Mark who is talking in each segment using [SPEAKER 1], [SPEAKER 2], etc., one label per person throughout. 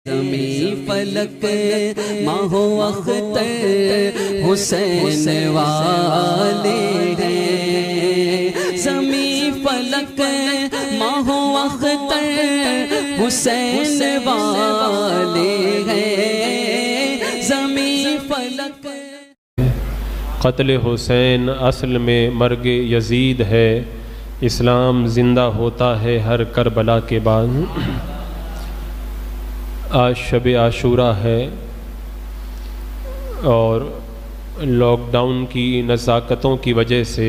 [SPEAKER 1] زمین فلک ماہ و اختر حسین والے ہیں، زمین فلک ماہ و اختر حسین والے ہیں، زمین فلک۔
[SPEAKER 2] قتل حسین اصل میں مرگ یزید ہے، اسلام زندہ ہوتا ہے ہر کربلا کے بعد۔ آج شب عاشوراء ہے اور لاک ڈاؤن کی نزاکتوں کی وجہ سے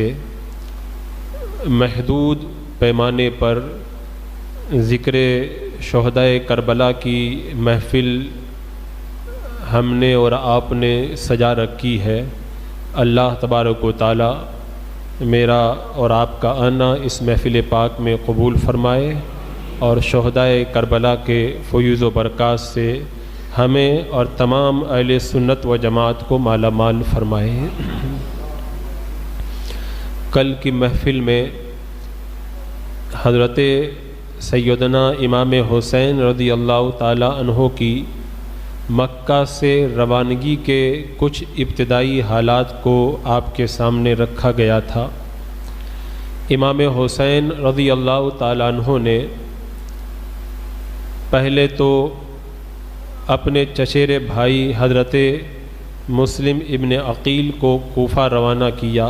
[SPEAKER 2] محدود پیمانے پر ذکر شہدائے کربلا کی محفل ہم نے اور آپ نے سجا رکھی ہے۔ اللہ تبارک و تعالی میرا اور آپ کا آنا اس محفل پاک میں قبول فرمائے اور شہدائے کربلا کے فیوز و برکات سے ہمیں اور تمام اہل سنت و جماعت کو مالا مال فرمائے۔ کل کی محفل میں حضرت سیدنا امام حسین رضی اللہ تعالی عنہ کی مکہ سے روانگی کے کچھ ابتدائی حالات کو آپ کے سامنے رکھا گیا تھا۔ امام حسین رضی اللہ تعالی عنہ نے پہلے تو اپنے چچیرے بھائی حضرت مسلم ابن عقیل کو کوفہ روانہ کیا۔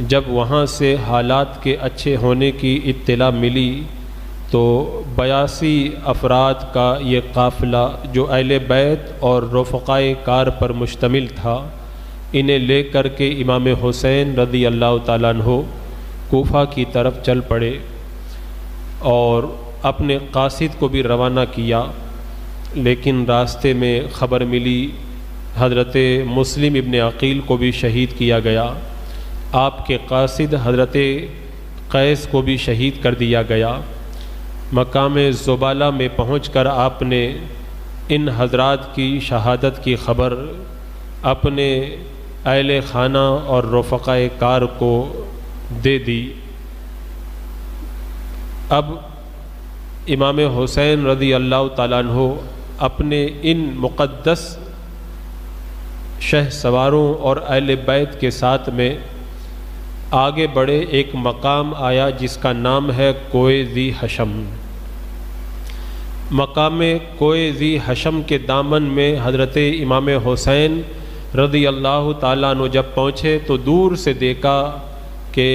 [SPEAKER 2] جب وہاں سے حالات کے اچھے ہونے کی اطلاع ملی تو 82 افراد کا یہ قافلہ جو اہل بیت اور رفقائے کار پر مشتمل تھا، انہیں لے کر کے امام حسین رضی اللہ تعالیٰ عنہ کوفہ کی طرف چل پڑے اور اپنے قاصد کو بھی روانہ کیا، لیکن راستے میں خبر ملی حضرت مسلم ابن عقیل کو بھی شہید کیا گیا، آپ کے قاصد حضرت قیس کو بھی شہید کر دیا گیا۔ مقام زبالہ میں پہنچ کر آپ نے ان حضرات کی شہادت کی خبر اپنے اہل خانہ اور رفقائے کار کو دے دی۔ اب امام حسین رضی اللہ تعالیٰ عنہ اپنے ان مقدس شہ سواروں اور اہل بیت کے ساتھ میں آگے بڑھے۔ ایک مقام آیا جس کا نام ہے کوہ ذی حشم۔ مقام کوہ ذی حشم کے دامن میں حضرت امام حسین رضی اللہ تعالیٰ عنہ جب پہنچے تو دور سے دیکھا کہ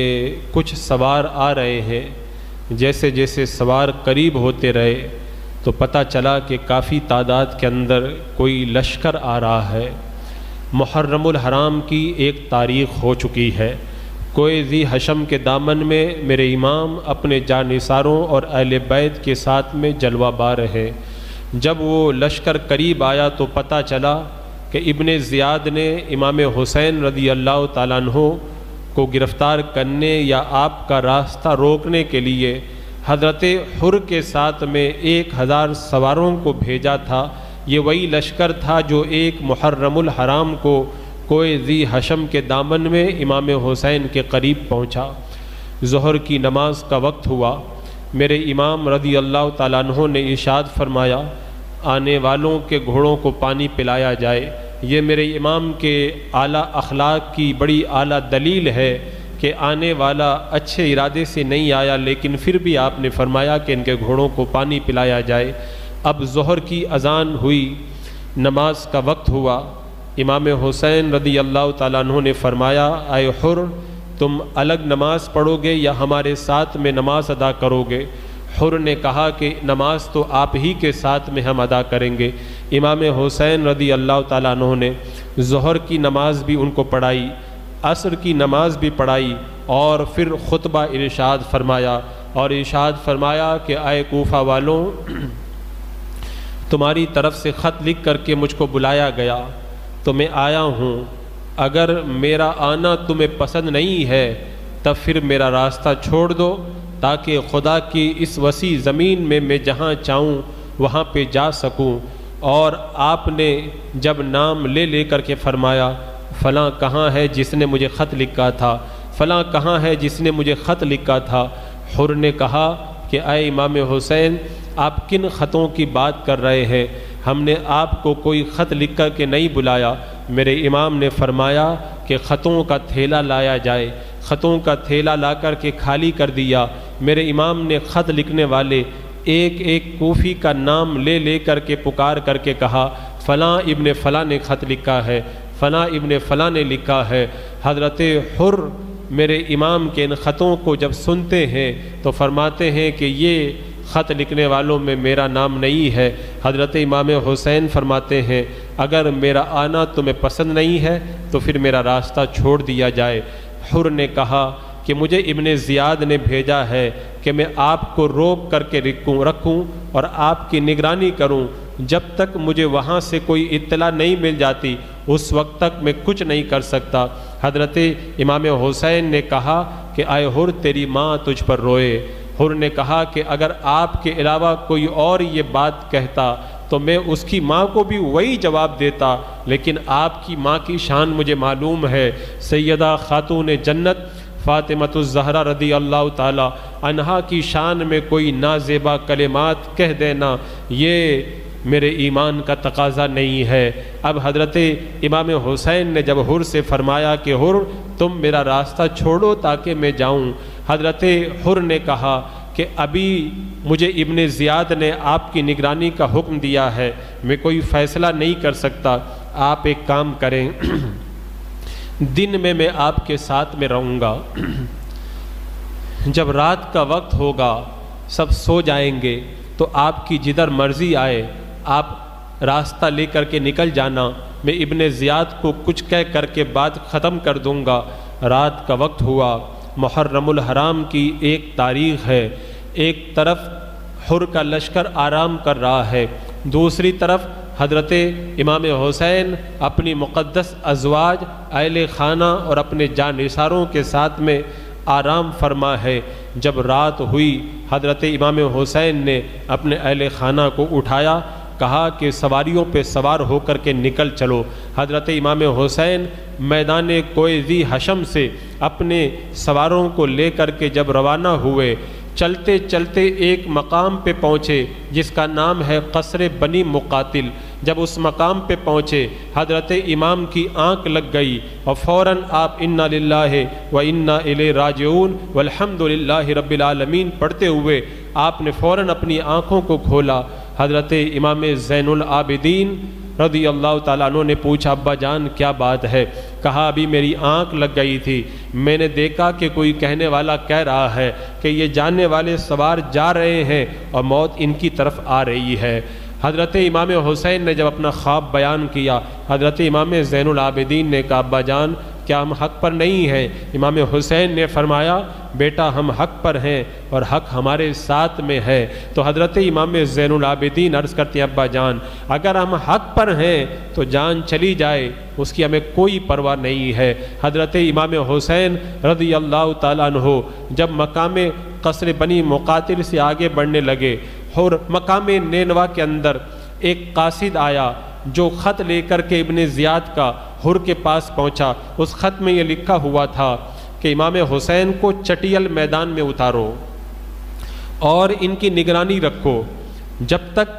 [SPEAKER 2] کچھ سوار آ رہے ہیں۔ جیسے جیسے سوار قریب ہوتے رہے تو پتہ چلا کہ کافی تعداد کے اندر کوئی لشکر آ رہا ہے۔ محرم الحرام کی ایک تاریخ ہو چکی ہے۔ کوہ ذی حشم کے دامن میں میرے امام اپنے جانثاروں اور اہل بیت کے ساتھ میں جلوہ بار ہے۔ جب وہ لشکر قریب آیا تو پتہ چلا کہ ابن زیاد نے امام حسین رضی اللہ تعالیٰ عنہ کو گرفتار کرنے یا آپ کا راستہ روکنے کے لیے حضرت حر کے ساتھ میں 1000 سواروں کو بھیجا تھا۔ یہ وہی لشکر تھا جو ایک محرم الحرام کو کوہ ذی حشم کے دامن میں امام حسین کے قریب پہنچا۔ ظہر کی نماز کا وقت ہوا، میرے امام رضی اللہ تعالیٰ عنہ نے ارشاد فرمایا آنے والوں کے گھوڑوں کو پانی پلایا جائے۔ یہ میرے امام کے اعلیٰ اخلاق کی بڑی اعلیٰ دلیل ہے کہ آنے والا اچھے ارادے سے نہیں آیا، لیکن پھر بھی آپ نے فرمایا کہ ان کے گھوڑوں کو پانی پلایا جائے۔ اب ظہر کی اذان ہوئی، نماز کا وقت ہوا۔ امام حسین رضی اللہ تعالیٰ عنہ نے فرمایا اے حر، تم الگ نماز پڑھو گے یا ہمارے ساتھ میں نماز ادا کرو گے؟ حر نے کہا کہ نماز تو آپ ہی کے ساتھ میں ہم ادا کریں گے۔ امام حسین رضی اللہ تعالیٰ عنہ نے ظہر کی نماز بھی ان کو پڑھائی، عصر کی نماز بھی پڑھائی اور پھر خطبہ ارشاد فرمایا اور ارشاد فرمایا کہ اے کوفہ والوں، تمہاری طرف سے خط لکھ کر کے مجھ کو بلایا گیا تو میں آیا ہوں۔ اگر میرا آنا تمہیں پسند نہیں ہے تب پھر میرا راستہ چھوڑ دو تاکہ خدا کی اس وسیع زمین میں جہاں چاہوں وہاں پہ جا سکوں۔ اور آپ نے جب نام لے کر کے فرمایا فلاں کہاں ہے جس نے مجھے خط لکھا تھا، فلاں کہاں ہے جس نے مجھے خط لکھا تھا، حر نے کہا کہ اے امام حسین، آپ کن خطوں کی بات کر رہے ہیں؟ ہم نے آپ کو کوئی خط لکھ کر کے نہیں بلایا۔ میرے امام نے فرمایا کہ خطوں کا تھیلا لایا جائے۔ خطوں کا تھیلا لا کر کے خالی کر دیا۔ میرے امام نے خط لکھنے والے ایک ایک کوفی کا نام لے لے کر کے پکار کر کے کہا، فلاں ابن فلاں نے خط لکھا ہے، فلاں ابن فلاں نے لکھا ہے۔ حضرت حر میرے امام کے ان خطوں کو جب سنتے ہیں تو فرماتے ہیں کہ یہ خط لکھنے والوں میں میرا نام نہیں ہے۔ حضرت امام حسین فرماتے ہیں اگر میرا آنا تمہیں پسند نہیں ہے تو پھر میرا راستہ چھوڑ دیا جائے۔ حر نے کہا کہ مجھے ابن زیاد نے بھیجا ہے کہ میں آپ کو روک کر کے رکھوں اور آپ کی نگرانی کروں، جب تک مجھے وہاں سے کوئی اطلاع نہیں مل جاتی اس وقت تک میں کچھ نہیں کر سکتا۔ حضرت امام حسین نے کہا کہ اے حر تیری ماں تجھ پر روئے۔ حر نے کہا کہ اگر آپ کے علاوہ کوئی اور یہ بات کہتا تو میں اس کی ماں کو بھی وہی جواب دیتا، لیکن آپ کی ماں کی شان مجھے معلوم ہے۔ سیدہ خاتون جنت فاطمۃ الزہرا رضی اللہ تعالی عنہا کی شان میں کوئی نازیبا کلمات کہہ دینا یہ میرے ایمان کا تقاضا نہیں ہے۔ اب حضرت امام حسین نے جب حر سے فرمایا کہ حر تم میرا راستہ چھوڑو تاکہ میں جاؤں، حضرت حر نے کہا کہ ابھی مجھے ابن زیاد نے آپ کی نگرانی کا حکم دیا ہے، میں کوئی فیصلہ نہیں کر سکتا۔ آپ ایک کام کریں، دن میں آپ کے ساتھ میں رہوں گا، جب رات کا وقت ہوگا سب سو جائیں گے تو آپ کی جدھر مرضی آئے آپ راستہ لے کر کے نکل جانا، میں ابن زیاد کو کچھ کہہ کر کے بات ختم کر دوں گا۔ رات کا وقت ہوا، محرم الحرام کی ایک تاریخ ہے، ایک طرف حر کا لشکر آرام کر رہا ہے، دوسری طرف حضرت امام حسین اپنی مقدس ازواج اہل خانہ اور اپنے جانثاروں کے ساتھ میں آرام فرما ہے۔ جب رات ہوئی حضرت امام حسین نے اپنے اہل خانہ کو اٹھایا، کہا کہ سواریوں پہ سوار ہو کر کے نکل چلو۔ حضرت امام حسین میدان کوہ ذی حشم سے اپنے سواروں کو لے کر کے جب روانہ ہوئے، چلتے چلتے ایک مقام پہ پہنچے جس کا نام ہے قصر بنی مقاتل۔ جب اس مقام پہ پہنچے حضرت امام کی آنکھ لگ گئی اور فوراً آپ انا للہ و انا الیہ راجعون والحمد للہ رب العالمین پڑھتے ہوئے آپ نے فوراً اپنی آنکھوں کو کھولا۔ حضرت امام زین العابدین رضی اللہ تعالیٰ عنہ نے پوچھا ابا جان کیا بات ہے؟ کہا ابھی میری آنکھ لگ گئی تھی، میں نے دیکھا کہ کوئی کہنے والا کہہ رہا ہے کہ یہ جاننے والے سوار جا رہے ہیں اور موت ان کی طرف آ رہی ہے۔ حضرت امام حسین نے جب اپنا خواب بیان کیا، حضرت امام زین العابدین نے کہا ابا جان کیا ہم حق پر نہیں ہیں؟ امام حسین نے فرمایا بیٹا ہم حق پر ہیں اور حق ہمارے ساتھ میں ہے۔ تو حضرت امام زین العابدین عرض کرتے ہیں ابا جان اگر ہم حق پر ہیں تو جان چلی جائے اس کی ہمیں کوئی پرواہ نہیں ہے۔ حضرت امام حسین رضی اللہ تعالیٰ عنہ جب مقام قصر بنی مقاتل سے آگے بڑھنے لگے اور مقام نینوا کے اندر ایک قاصد آیا جو خط لے کر کے ابن زیاد کا حر کے پاس پہنچا۔ اس خط میں یہ لکھا ہوا تھا کہ امام حسین کو چٹیل میدان میں اتارو اور ان کی نگرانی رکھو، جب تک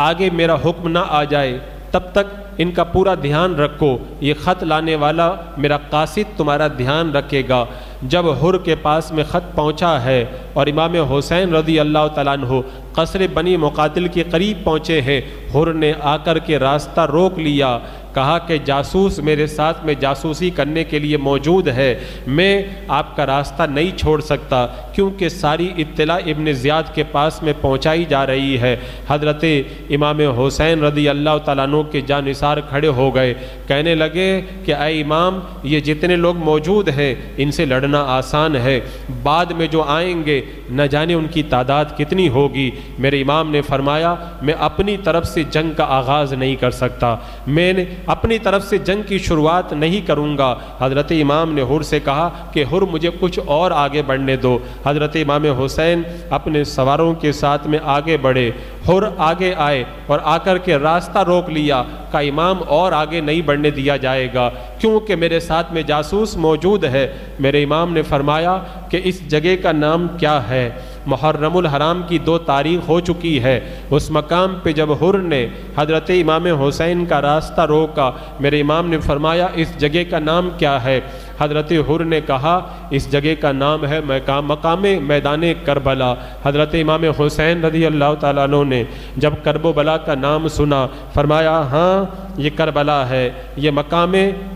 [SPEAKER 2] آگے میرا حکم نہ آ جائے تب تک ان کا پورا دھیان رکھو، یہ خط لانے والا میرا قاصد تمہارا دھیان رکھے گا۔ جب حر کے پاس میں خط پہنچا ہے اور امام حسین رضی اللہ تعالیٰ عنہ قصر بنی مقاتل کے قریب پہنچے ہیں، حر نے آ کر کے راستہ روک لیا، کہا کہ جاسوس میرے ساتھ میں جاسوسی کرنے کے لیے موجود ہے، میں آپ کا راستہ نہیں چھوڑ سکتا کیونکہ ساری اطلاع ابن زیاد کے پاس میں پہنچائی جا رہی ہے۔ حضرت امام حسین رضی اللہ تعالیٰ عنہ کے جانثار کھڑے ہو گئے، کہنے لگے کہ اے امام یہ جتنے لوگ موجود ہیں ان سے لڑنا آسان ہے، بعد میں جو آئیں گے نہ جانے ان کی تعداد کتنی ہوگی۔ میرے امام نے فرمایا میں اپنی طرف سے جنگ کا آغاز نہیں کر سکتا، میں نے اپنی طرف سے جنگ کی شروعات نہیں کروں گا۔ حضرت امام نے حر سے کہا کہ حر مجھے کچھ اور آگے بڑھنے دو۔ حضرت امام حسین اپنے سواروں کے ساتھ میں آگے بڑھے، حر آگے آئے اور آ کر کے راستہ روک لیا، کہ امام اور آگے نہیں بڑھنے دیا جائے گا کیونکہ میرے ساتھ میں جاسوس موجود ہے۔ میرے امام نے فرمایا کہ اس جگہ کا نام کیا ہے؟ محرم الحرام کی 2 تاریخ ہو چکی ہے۔ اس مقام پہ جب حر نے حضرت امام حسین کا راستہ روکا، میرے امام نے فرمایا اس جگہ کا نام کیا ہے؟ حضرت حر نے کہا اس جگہ کا نام ہے مقام میدان کربلا۔ حضرت امام حسین رضی اللہ تعالیٰ عنہ نے جب کرب و بلا کا نام سنا فرمایا ہاں یہ کربلا ہے، یہ مقام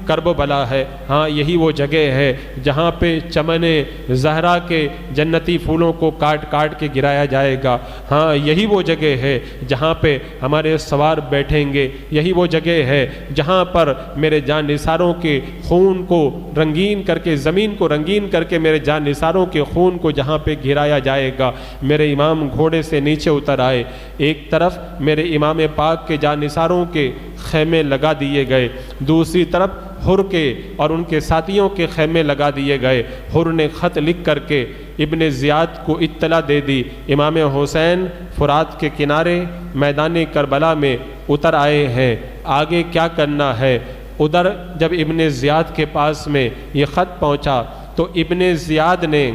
[SPEAKER 2] کرب و بلا ہے، ہاں یہی وہ جگہ ہے جہاں پہ چمن زہرا کے جنتی پھولوں کو کاٹ کاٹ کے گرایا جائے گا، ہاں یہی وہ جگہ ہے جہاں پہ ہمارے سوار بیٹھیں گے، یہی وہ جگہ ہے جہاں پر میرے جان نثاروں کے خون کو رنگین کر کے، زمین کو رنگین کر کے میرے جان نثاروں کے خون کو جہاں پہ گرایا جائے گا۔ میرے امام گھوڑے سے نیچے اتر آئے، ایک طرف میرے امام پاک کے جان نثاروں کے خیمے لگا دیے گئے، دوسری طرف حر کے اور ان کے ساتھیوں کے خیمے لگا دیے گئے۔ حر نے خط لکھ کر کے ابن زیاد کو اطلاع دے دی امام حسین فرات کے کنارے میدان کربلا میں اتر آئے ہیں، آگے کیا کرنا ہے۔ ادھر جب ابن زیاد کے پاس میں یہ خط پہنچا تو ابن زیاد نے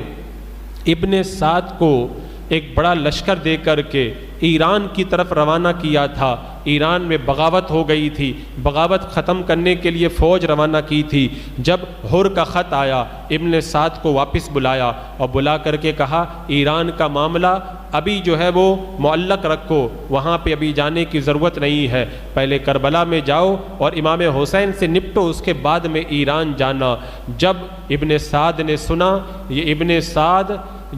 [SPEAKER 2] ابن سعد کو ایک بڑا لشکر دے کر کے ایران کی طرف روانہ کیا تھا۔ ایران میں بغاوت ہو گئی تھی، بغاوت ختم کرنے کے لیے فوج روانہ کی تھی۔ جب حر کا خط آیا ابن سعد کو واپس بلایا اور بلا کر کے کہا ایران کا معاملہ ابھی جو ہے وہ معلق رکھو، وہاں پہ ابھی جانے کی ضرورت نہیں ہے، پہلے کربلا میں جاؤ اور امام حسین سے نپٹو، اس کے بعد میں ایران جانا۔ جب ابن سعد نے سنا، یہ ابن سعد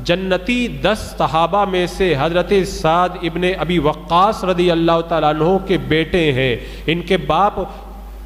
[SPEAKER 2] جنتی 10 صحابہ میں سے حضرت سعد ابن ابی وقاص رضی اللہ تعالیٰ عنہ کے بیٹے ہیں، ان کے باپ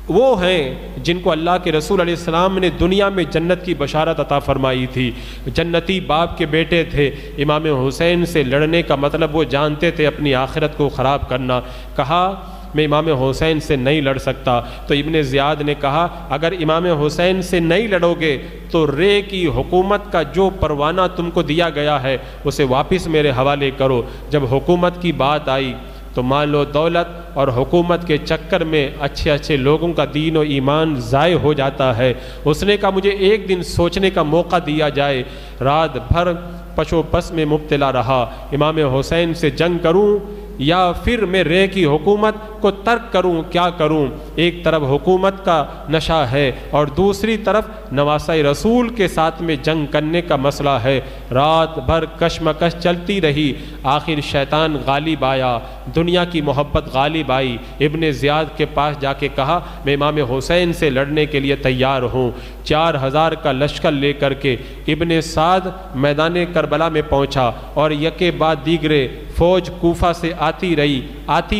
[SPEAKER 2] وہ ہیں جن کو اللہ کے رسول علیہ السلام نے دنیا میں جنت کی بشارت عطا فرمائی تھی، جنتی باپ کے بیٹے تھے۔ امام حسین سے لڑنے کا مطلب وہ جانتے تھے اپنی آخرت کو خراب کرنا۔ کہا میں امام حسین سے نہیں لڑ سکتا، تو ابن زیاد نے کہا اگر امام حسین سے نہیں لڑو گے تو رے کی حکومت کا جو پروانہ تم کو دیا گیا ہے اسے واپس میرے حوالے کرو۔ جب حکومت کی بات آئی تو مال و دولت اور حکومت کے چکر میں اچھے اچھے لوگوں کا دین و ایمان ضائع ہو جاتا ہے۔ اس نے کہا مجھے ایک دن سوچنے کا موقع دیا جائے۔ رات بھر پشو پس میں مبتلا رہا، امام حسین سے جنگ کروں یا پھر میں رے کی حکومت کو ترک کروں، کیا کروں؟ ایک طرف حکومت کا نشہ ہے اور دوسری طرف نواسہ رسول کے ساتھ میں جنگ کرنے کا مسئلہ ہے۔ رات بھر کشمکش چلتی رہی، آخر شیطان غالب آیا، دنیا کی محبت غالب آئی۔ ابن زیاد کے پاس جا کے کہا میں امام حسین سے لڑنے کے لیے تیار ہوں۔ 4000 کا لشکر لے کر کے ابن سعد میدان کربلا میں پہنچا اور یکے بعد دیگرے فوج کوفہ سے آتی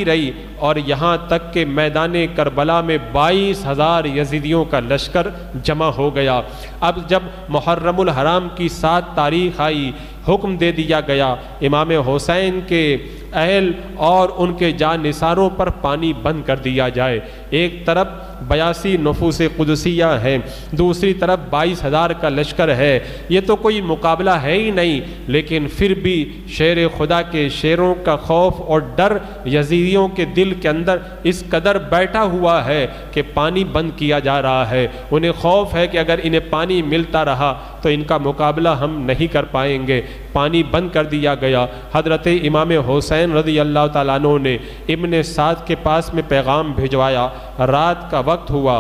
[SPEAKER 2] رہی اور یہاں تک کہ میدان کربلا میں 22,000 یزیدیوں کا لشکر جمع ہو گیا۔ اب جب محرم الحرام کی 7 تاریخ آئی، حکم دے دیا گیا امام حسین کے اہل اور ان کے جان نثاروں پر پانی بند کر دیا جائے۔ ایک طرف 82 نفوس قدسیہ ہیں، دوسری طرف 22,000 کا لشکر ہے، یہ تو کوئی مقابلہ ہے ہی نہیں، لیکن پھر بھی شیر خدا کے شیروں کا خوف اور ڈر یزیدیوں کے دل کے اندر اس قدر بیٹھا ہوا ہے کہ پانی بند کیا جا رہا ہے۔ انہیں خوف ہے کہ اگر انہیں پانی ملتا رہا تو ان کا مقابلہ ہم نہیں کر پائیں گے۔ پانی بند کر دیا گیا۔ حضرت امام حسین رضی اللہ تعالیٰ عنہ نے ابن سعد کے پاس میں پیغام بھجوایا، رات کا وقت ہوا،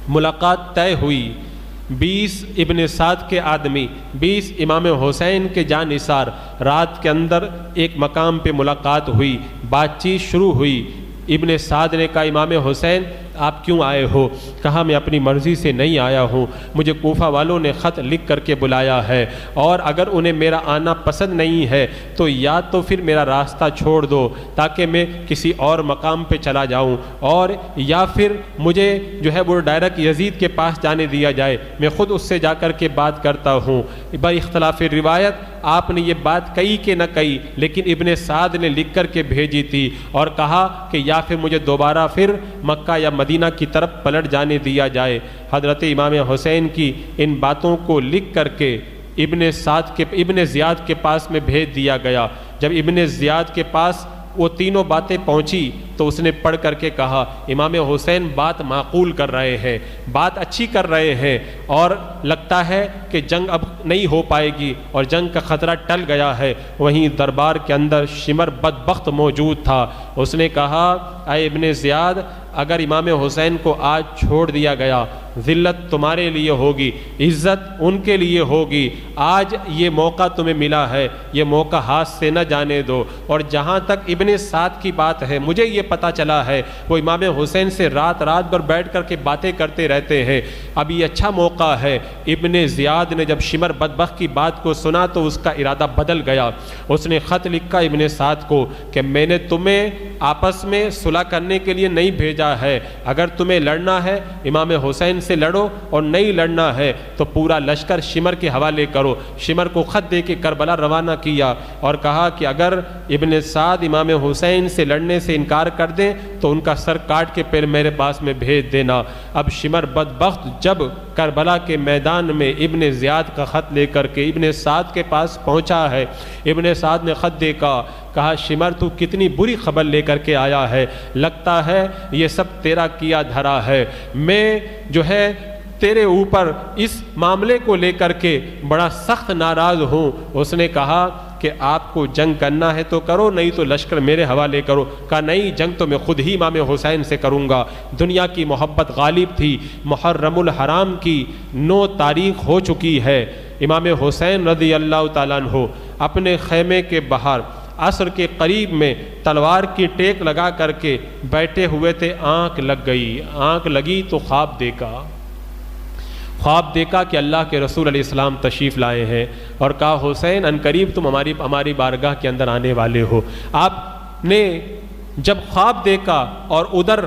[SPEAKER 2] ملاقات طے ہوئی، 20 ابن سعد کے آدمی، 20 امام حسین کے جان نثار، رات کے اندر ایک مقام پہ ملاقات ہوئی، بات چیت شروع ہوئی۔ ابن سعد نے کہا امام حسین آپ کیوں آئے ہو؟ کہا میں اپنی مرضی سے نہیں آیا ہوں، مجھے کوفہ والوں نے خط لکھ کر کے بلایا ہے اور اگر انہیں میرا آنا پسند نہیں ہے تو یا تو پھر میرا راستہ چھوڑ دو تاکہ میں کسی اور مقام پہ چلا جاؤں، اور یا پھر مجھے جو ہے وہ ڈائریکٹ یزید کے پاس جانے دیا جائے، میں خود اس سے جا کر کے بات کرتا ہوں۔ بھائی اختلاف روایت آپ نے یہ بات کہی کہ نہ کہی، لیکن ابن سعد نے لکھ کر کے بھیجی تھی اور کہا کہ یا پھر مجھے دوبارہ پھر مکہ یا مدینہ کی طرف پلٹ جانے دیا جائے۔ حضرت امام حسین کی ان باتوں کو لکھ کر کے ابن زیاد کے پاس میں بھیج دیا گیا۔ جب ابن زیاد کے پاس وہ تینوں باتیں پہنچی تو اس نے پڑھ کر کے کہا امام حسین بات معقول کر رہے ہیں، بات اچھی کر رہے ہیں، اور لگتا ہے کہ جنگ اب نہیں ہو پائے گی اور جنگ کا خطرہ ٹل گیا ہے۔ وہیں دربار کے اندر شمر بدبخت موجود تھا۔ اس نے کہا اے ابن زیاد، اگر امام حسین کو آج چھوڑ دیا گیا ذلت تمہارے لیے ہوگی، عزت ان کے لیے ہوگی۔ آج یہ موقع تمہیں ملا ہے، یہ موقع ہاتھ سے نہ جانے دو۔ اور جہاں تک ابن سعد کی بات ہے، مجھے یہ پتہ چلا ہے وہ امام حسین سے رات بھر بیٹھ کر کے باتیں کرتے رہتے ہیں۔ اب یہ اچھا موقع ہے۔ ابن زیاد نے جب شمر بدبخت کی بات کو سنا تو اس کا ارادہ بدل گیا۔ اس نے خط لکھا ابن سعد کو کہ میں نے تمہیں آپس میں صلح کرنے کے لیے نہیں بھیجا ہے، اگر تمہیں لڑنا ہے امام حسین سے لڑو، اور نہیں لڑنا ہے تو پورا لشکر شمر کے حوالے کرو۔ شمر کو خط دے کے کربلا روانہ کیا اور کہا کہ اگر ابن سعد امام حسین سے لڑنے سے انکار کر دیں تو ان کا سر کاٹ کے پھر میرے پاس میں بھیج دینا۔ اب شمر بدبخت جب کربلا کے میدان میں ابن زیاد کا خط لے کر کے ابن سعد کے پاس پہنچا ہے، ابن سعد نے خط دیکھا، کہا شمر تو کتنی بری خبر لے کر کے آیا ہے، لگتا ہے یہ سب تیرا کیا دھرا ہے۔ میں جو ہے تیرے اوپر اس معاملے کو لے کر کے بڑا سخت ناراض ہوں۔ اس نے کہا کہ آپ کو جنگ کرنا ہے تو کرو، نہیں تو لشکر میرے حوالے کرو۔ کہا نہیں، جنگ تو میں خود ہی امام حسین سے کروں گا۔ دنیا کی محبت غالب تھی۔ محرم الحرام کی 9 تاریخ ہو چکی ہے۔ امام حسین رضی اللہ تعالیٰ عنہ اپنے خیمے کے باہر عصر کے قریب میں تلوار کی ٹیک لگا کر کے بیٹھے ہوئے تھے۔ آنکھ لگ گئی، آنکھ لگی تو خواب دیکھا کہ اللہ کے رسول علیہ السلام تشریف لائے ہیں، اور کہا حسین ان قریب تم ہماری بارگاہ کے اندر آنے والے ہو۔ آپ نے جب خواب دیکھا اور ادھر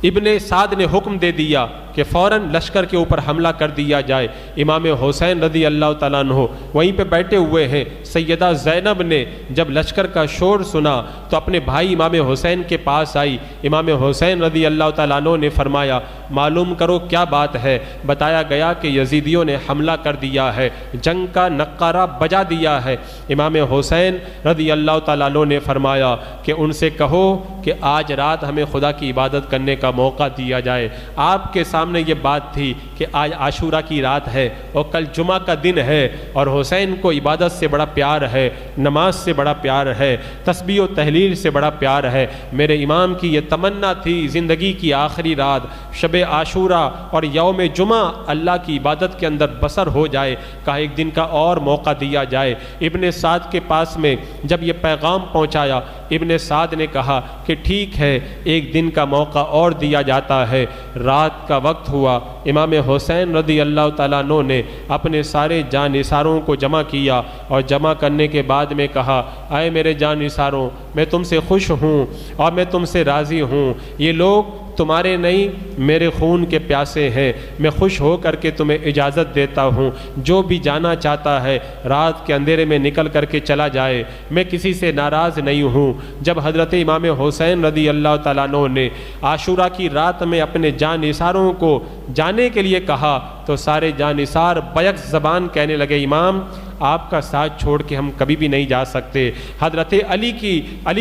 [SPEAKER 2] ابن سعد نے حکم دے دیا کہ فوراً لشکر کے اوپر حملہ کر دیا جائے۔ امام حسین رضی اللہ تعالیٰ عنہ وہیں پہ بیٹھے ہوئے ہیں۔ سیدہ زینب نے جب لشکر کا شور سنا تو اپنے بھائی امام حسین کے پاس آئی۔ امام حسین رضی اللہ تعالیٰ عنہ نے فرمایا معلوم کرو کیا بات ہے۔ بتایا گیا کہ یزیدیوں نے حملہ کر دیا ہے، جنگ کا نقارہ بجا دیا ہے۔ امام حسین رضی اللہ تعالیٰ عنہ نے فرمایا کہ ان سے کہو کہ آج رات ہمیں خدا کی عبادت کرنے کا موقع دیا جائے۔ آپ کے سامنے یہ بات تھی کہ آج عاشورہ کی رات ہے اور کل جمعہ کا دن ہے، اور حسین کو عبادت سے بڑا پیار ہے، نماز سے بڑا پیار ہے، تسبیح و تحلیل سے بڑا پیار ہے۔ میرے امام کی یہ تمنا تھی زندگی کی آخری رات شب عاشورہ اور یوم جمعہ اللہ کی عبادت کے اندر بسر ہو جائے۔ کہا ایک دن کا اور موقع دیا جائے۔ ابن سعد کے پاس میں جب یہ پیغام پہنچایا، ابن سعد نے کہا کہ ٹھیک ہے، ایک دن کا موقع اور دیا جاتا ہے۔ رات کا وقت ہوا، امام حسین رضی اللہ تعالیٰ عنہ نے اپنے سارے جانثاروں کو جمع کیا، اور جمع کرنے کے بعد میں کہا اے میرے جانثاروں، میں تم سے خوش ہوں اور میں تم سے راضی ہوں۔ یہ لوگ تمہارے نہیں، میرے خون کے پیاسے ہیں۔ میں خوش ہو کر کے تمہیں اجازت دیتا ہوں، جو بھی جانا چاہتا ہے رات کے اندھیرے میں نکل کر کے چلا جائے، میں کسی سے ناراض نہیں ہوں۔ جب حضرت امام حسین رضی اللہ تعالیٰ عنہ نے عاشورہ کی رات میں اپنے جانثاروں کو جانے کے لیے کہا تو سارے جانثار بیک زبان کہنے لگے امام آپ کا ساتھ چھوڑ کے ہم کبھی بھی نہیں جا سکتے۔ حضرت علی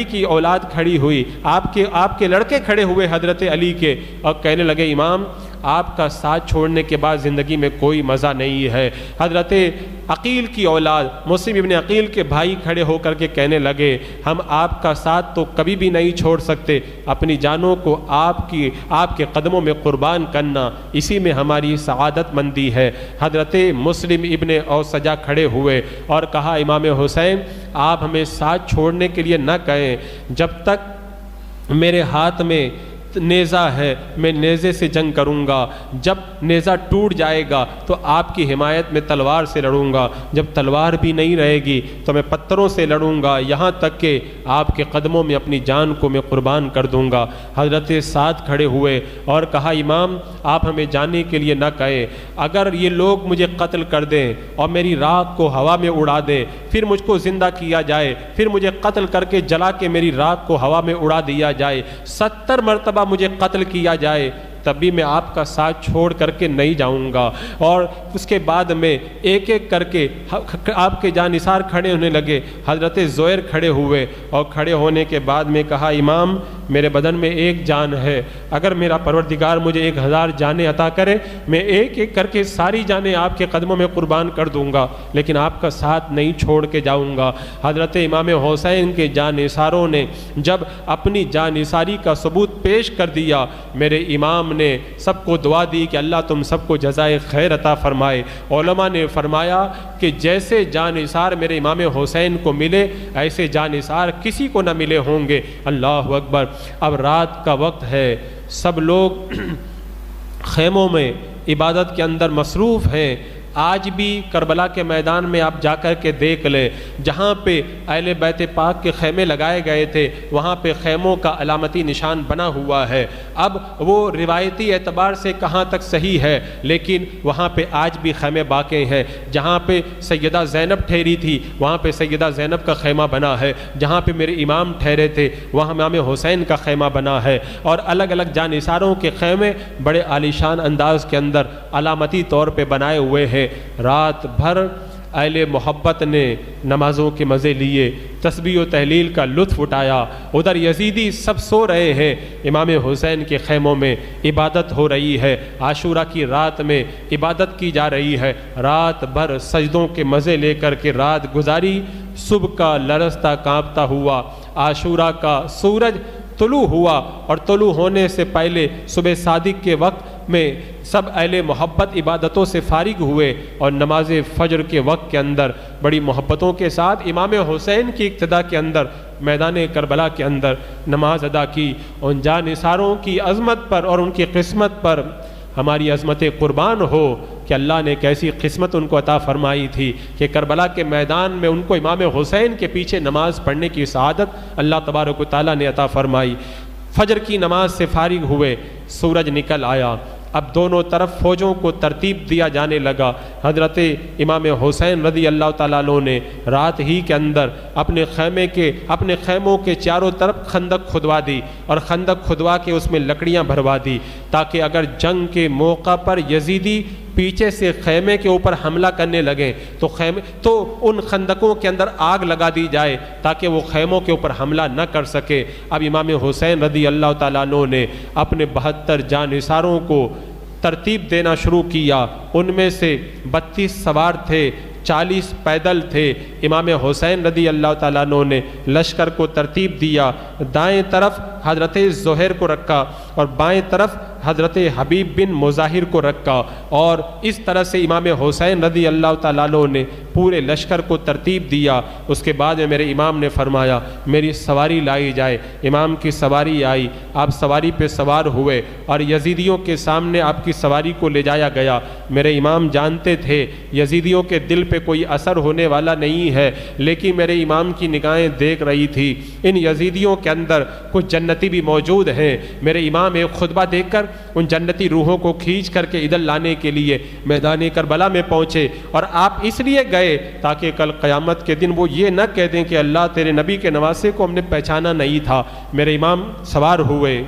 [SPEAKER 2] کی اولاد کھڑی ہوئی، آپ کے لڑکے کھڑے ہوئے حضرت علی کے، اور کہنے لگے امام آپ کا ساتھ چھوڑنے کے بعد زندگی میں کوئی مزہ نہیں ہے۔ حضرت عقیل کی اولاد مسلم ابن عقیل کے بھائی کھڑے ہو کر کے کہنے لگے ہم آپ کا ساتھ تو کبھی بھی نہیں چھوڑ سکتے، اپنی جانوں کو آپ کے قدموں میں قربان کرنا اسی میں ہماری سعادت مندی ہے۔ حضرت مسلم ابن اوسجا کھڑے ہوئے اور کہا امام حسین آپ ہمیں ساتھ چھوڑنے کے لیے نہ کہیں، جب تک میرے ہاتھ میں نیزہ ہے میں نیزے سے جنگ کروں گا، جب نیزہ ٹوٹ جائے گا تو آپ کی حمایت میں تلوار سے لڑوں گا، جب تلوار بھی نہیں رہے گی تو میں پتھروں سے لڑوں گا، یہاں تک کہ آپ کے قدموں میں اپنی جان کو میں قربان کر دوں گا۔ حضرت سعد کھڑے ہوئے اور کہا امام آپ ہمیں جانے کے لیے نہ کہیں، اگر یہ لوگ مجھے قتل کر دیں اور میری راکھ کو ہوا میں اڑا دیں، پھر مجھ کو زندہ کیا جائے، پھر مجھے قتل کر کے جلا کے میری راکھ کو ہوا میں اڑا دیا جائے، 70 مرتبہ مجھے قتل کیا جائے، تب بھی میں آپ کا ساتھ چھوڑ کر کے نہیں جاؤں گا۔ اور اس کے بعد میں ایک ایک کر کے آپ کے جانثار کھڑے ہونے لگے۔ حضرت زہیر کھڑے ہوئے اور کھڑے ہونے کے بعد میں کہا امام میرے بدن میں ایک جان ہے، اگر میرا پروردگار مجھے 1000 جانیں عطا کرے میں ایک ایک کر کے ساری جانیں آپ کے قدموں میں قربان کر دوں گا، لیکن آپ کا ساتھ نہیں چھوڑ کے جاؤں گا۔ حضرت امام حسین کے جانثاروں نے جب اپنی جانثاری کا ثبوت پیش کر دیا، میرے امام نے سب کو دعا دی کہ اللہ تم سب کو جزائے خیر عطا فرمائے۔ علماء نے فرمایا کہ جیسے جانثار میرے امام حسین کو ملے ایسے جانثار کسی کو نہ ملے ہوں گے۔ اللہ اکبر۔ اب رات کا وقت ہے، سب لوگ خیموں میں عبادت کے اندر مصروف ہیں۔ آج بھی کربلا کے میدان میں آپ جا کر کے دیکھ لیں، جہاں پہ اہل بیت پاک کے خیمے لگائے گئے تھے وہاں پہ خیموں کا علامتی نشان بنا ہوا ہے۔ اب وہ روایتی اعتبار سے کہاں تک صحیح ہے، لیکن وہاں پہ آج بھی خیمے باقی ہیں۔ جہاں پہ سیدہ زینب ٹھہری تھی وہاں پہ سیدہ زینب کا خیمہ بنا ہے، جہاں پہ میرے امام ٹھہرے تھے وہاں امام حسین کا خیمہ بنا ہے، اور الگ الگ جانثاروں کے خیمے بڑے عالیشان انداز کے اندر علامتی طور پہ بنائے ہوئے ہیں۔ رات بھر اہل محبت نے نمازوں کے مزے لیے، تسبیح و تحلیل کا لطف اٹھایا۔ ادھر یزیدی سب سو رہے ہیں، امام حسین کے خیموں میں عبادت ہو رہی ہے، عاشورہ کی رات میں عبادت کی جا رہی ہے۔ رات بھر سجدوں کے مزے لے کر کے رات گزاری۔ صبح کا لرزتا کانپتا ہوا عاشورہ کا سورج طلوع ہوا، اور طلوع ہونے سے پہلے صبح صادق کے وقت میں سب اہل محبت عبادتوں سے فارغ ہوئے، اور نماز فجر کے وقت کے اندر بڑی محبتوں کے ساتھ امام حسین کی اقتدا کے اندر میدان کربلا کے اندر نماز ادا کی۔ ان جانثاروں کی عظمت پر اور ان کی قسمت پر ہماری عظمت قربان ہو کہ اللہ نے کیسی قسمت ان کو عطا فرمائی تھی کہ کربلا کے میدان میں ان کو امام حسین کے پیچھے نماز پڑھنے کی سعادت اللہ تبارک و تعالیٰ نے عطا فرمائی۔ فجر کی نماز سے فارغ ہوئے، سورج نکل آیا، اب دونوں طرف فوجوں کو ترتیب دیا جانے لگا۔ حضرت امام حسین رضی اللہ تعالیٰ عنہ نے رات ہی کے اندر اپنے خیموں کے چاروں طرف خندق کھدوا دی، اور خندق کھدوا کے اس میں لکڑیاں بھروا دی، تاکہ اگر جنگ کے موقع پر یزیدی پیچھے سے خیمے کے اوپر حملہ کرنے لگیں تو ان خندقوں کے اندر آگ لگا دی جائے تاکہ وہ خیموں کے اوپر حملہ نہ کر سکے۔ اب امام حسین رضی اللہ تعالیٰ عنہ نے اپنے 72 جانثاروں کو ترتیب دینا شروع کیا۔ ان میں سے 32 سوار تھے، 40 پیدل تھے۔ امام حسین رضی اللہ تعالیٰ عنہ نے لشکر کو ترتیب دیا، دائیں طرف حضرت زہیر کو رکھا اور بائیں طرف حضرت حبیب بن مظاہر کو رکھا، اور اس طرح سے امام حسین رضی اللہ تعالیٰ عنہ نے پورے لشکر کو ترتیب دیا۔ اس کے بعد میں میرے امام نے فرمایا میری سواری لائی جائے۔ امام کی سواری آئی، آپ سواری پہ سوار ہوئے اور یزیدیوں کے سامنے آپ کی سواری کو لے جایا گیا۔ میرے امام جانتے تھے یزیدیوں کے دل پہ کوئی اثر ہونے والا نہیں ہے، لیکن میرے امام کی نگاہیں دیکھ رہی تھی ان یزیدیوں کے اندر کچھ جنتی بھی موجود ہیں۔ میرے امام ایک خطبہ دے کر ان جنتی روحوں کو کھینچ کر کے ادھر لانے کے لیے میدان کربلا میں پہنچے، اور آپ اس لیے گئے تاکہ کل قیامت کے دن وہ یہ نہ کہہ دیں کہ اللہ تیرے نبی کے نواسے کو ہم نے پہچانا نہیں تھا۔ میرے امام سوار ہوئے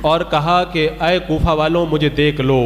[SPEAKER 2] اور کہا کہ اے کوفہ والوں مجھے دیکھ لو،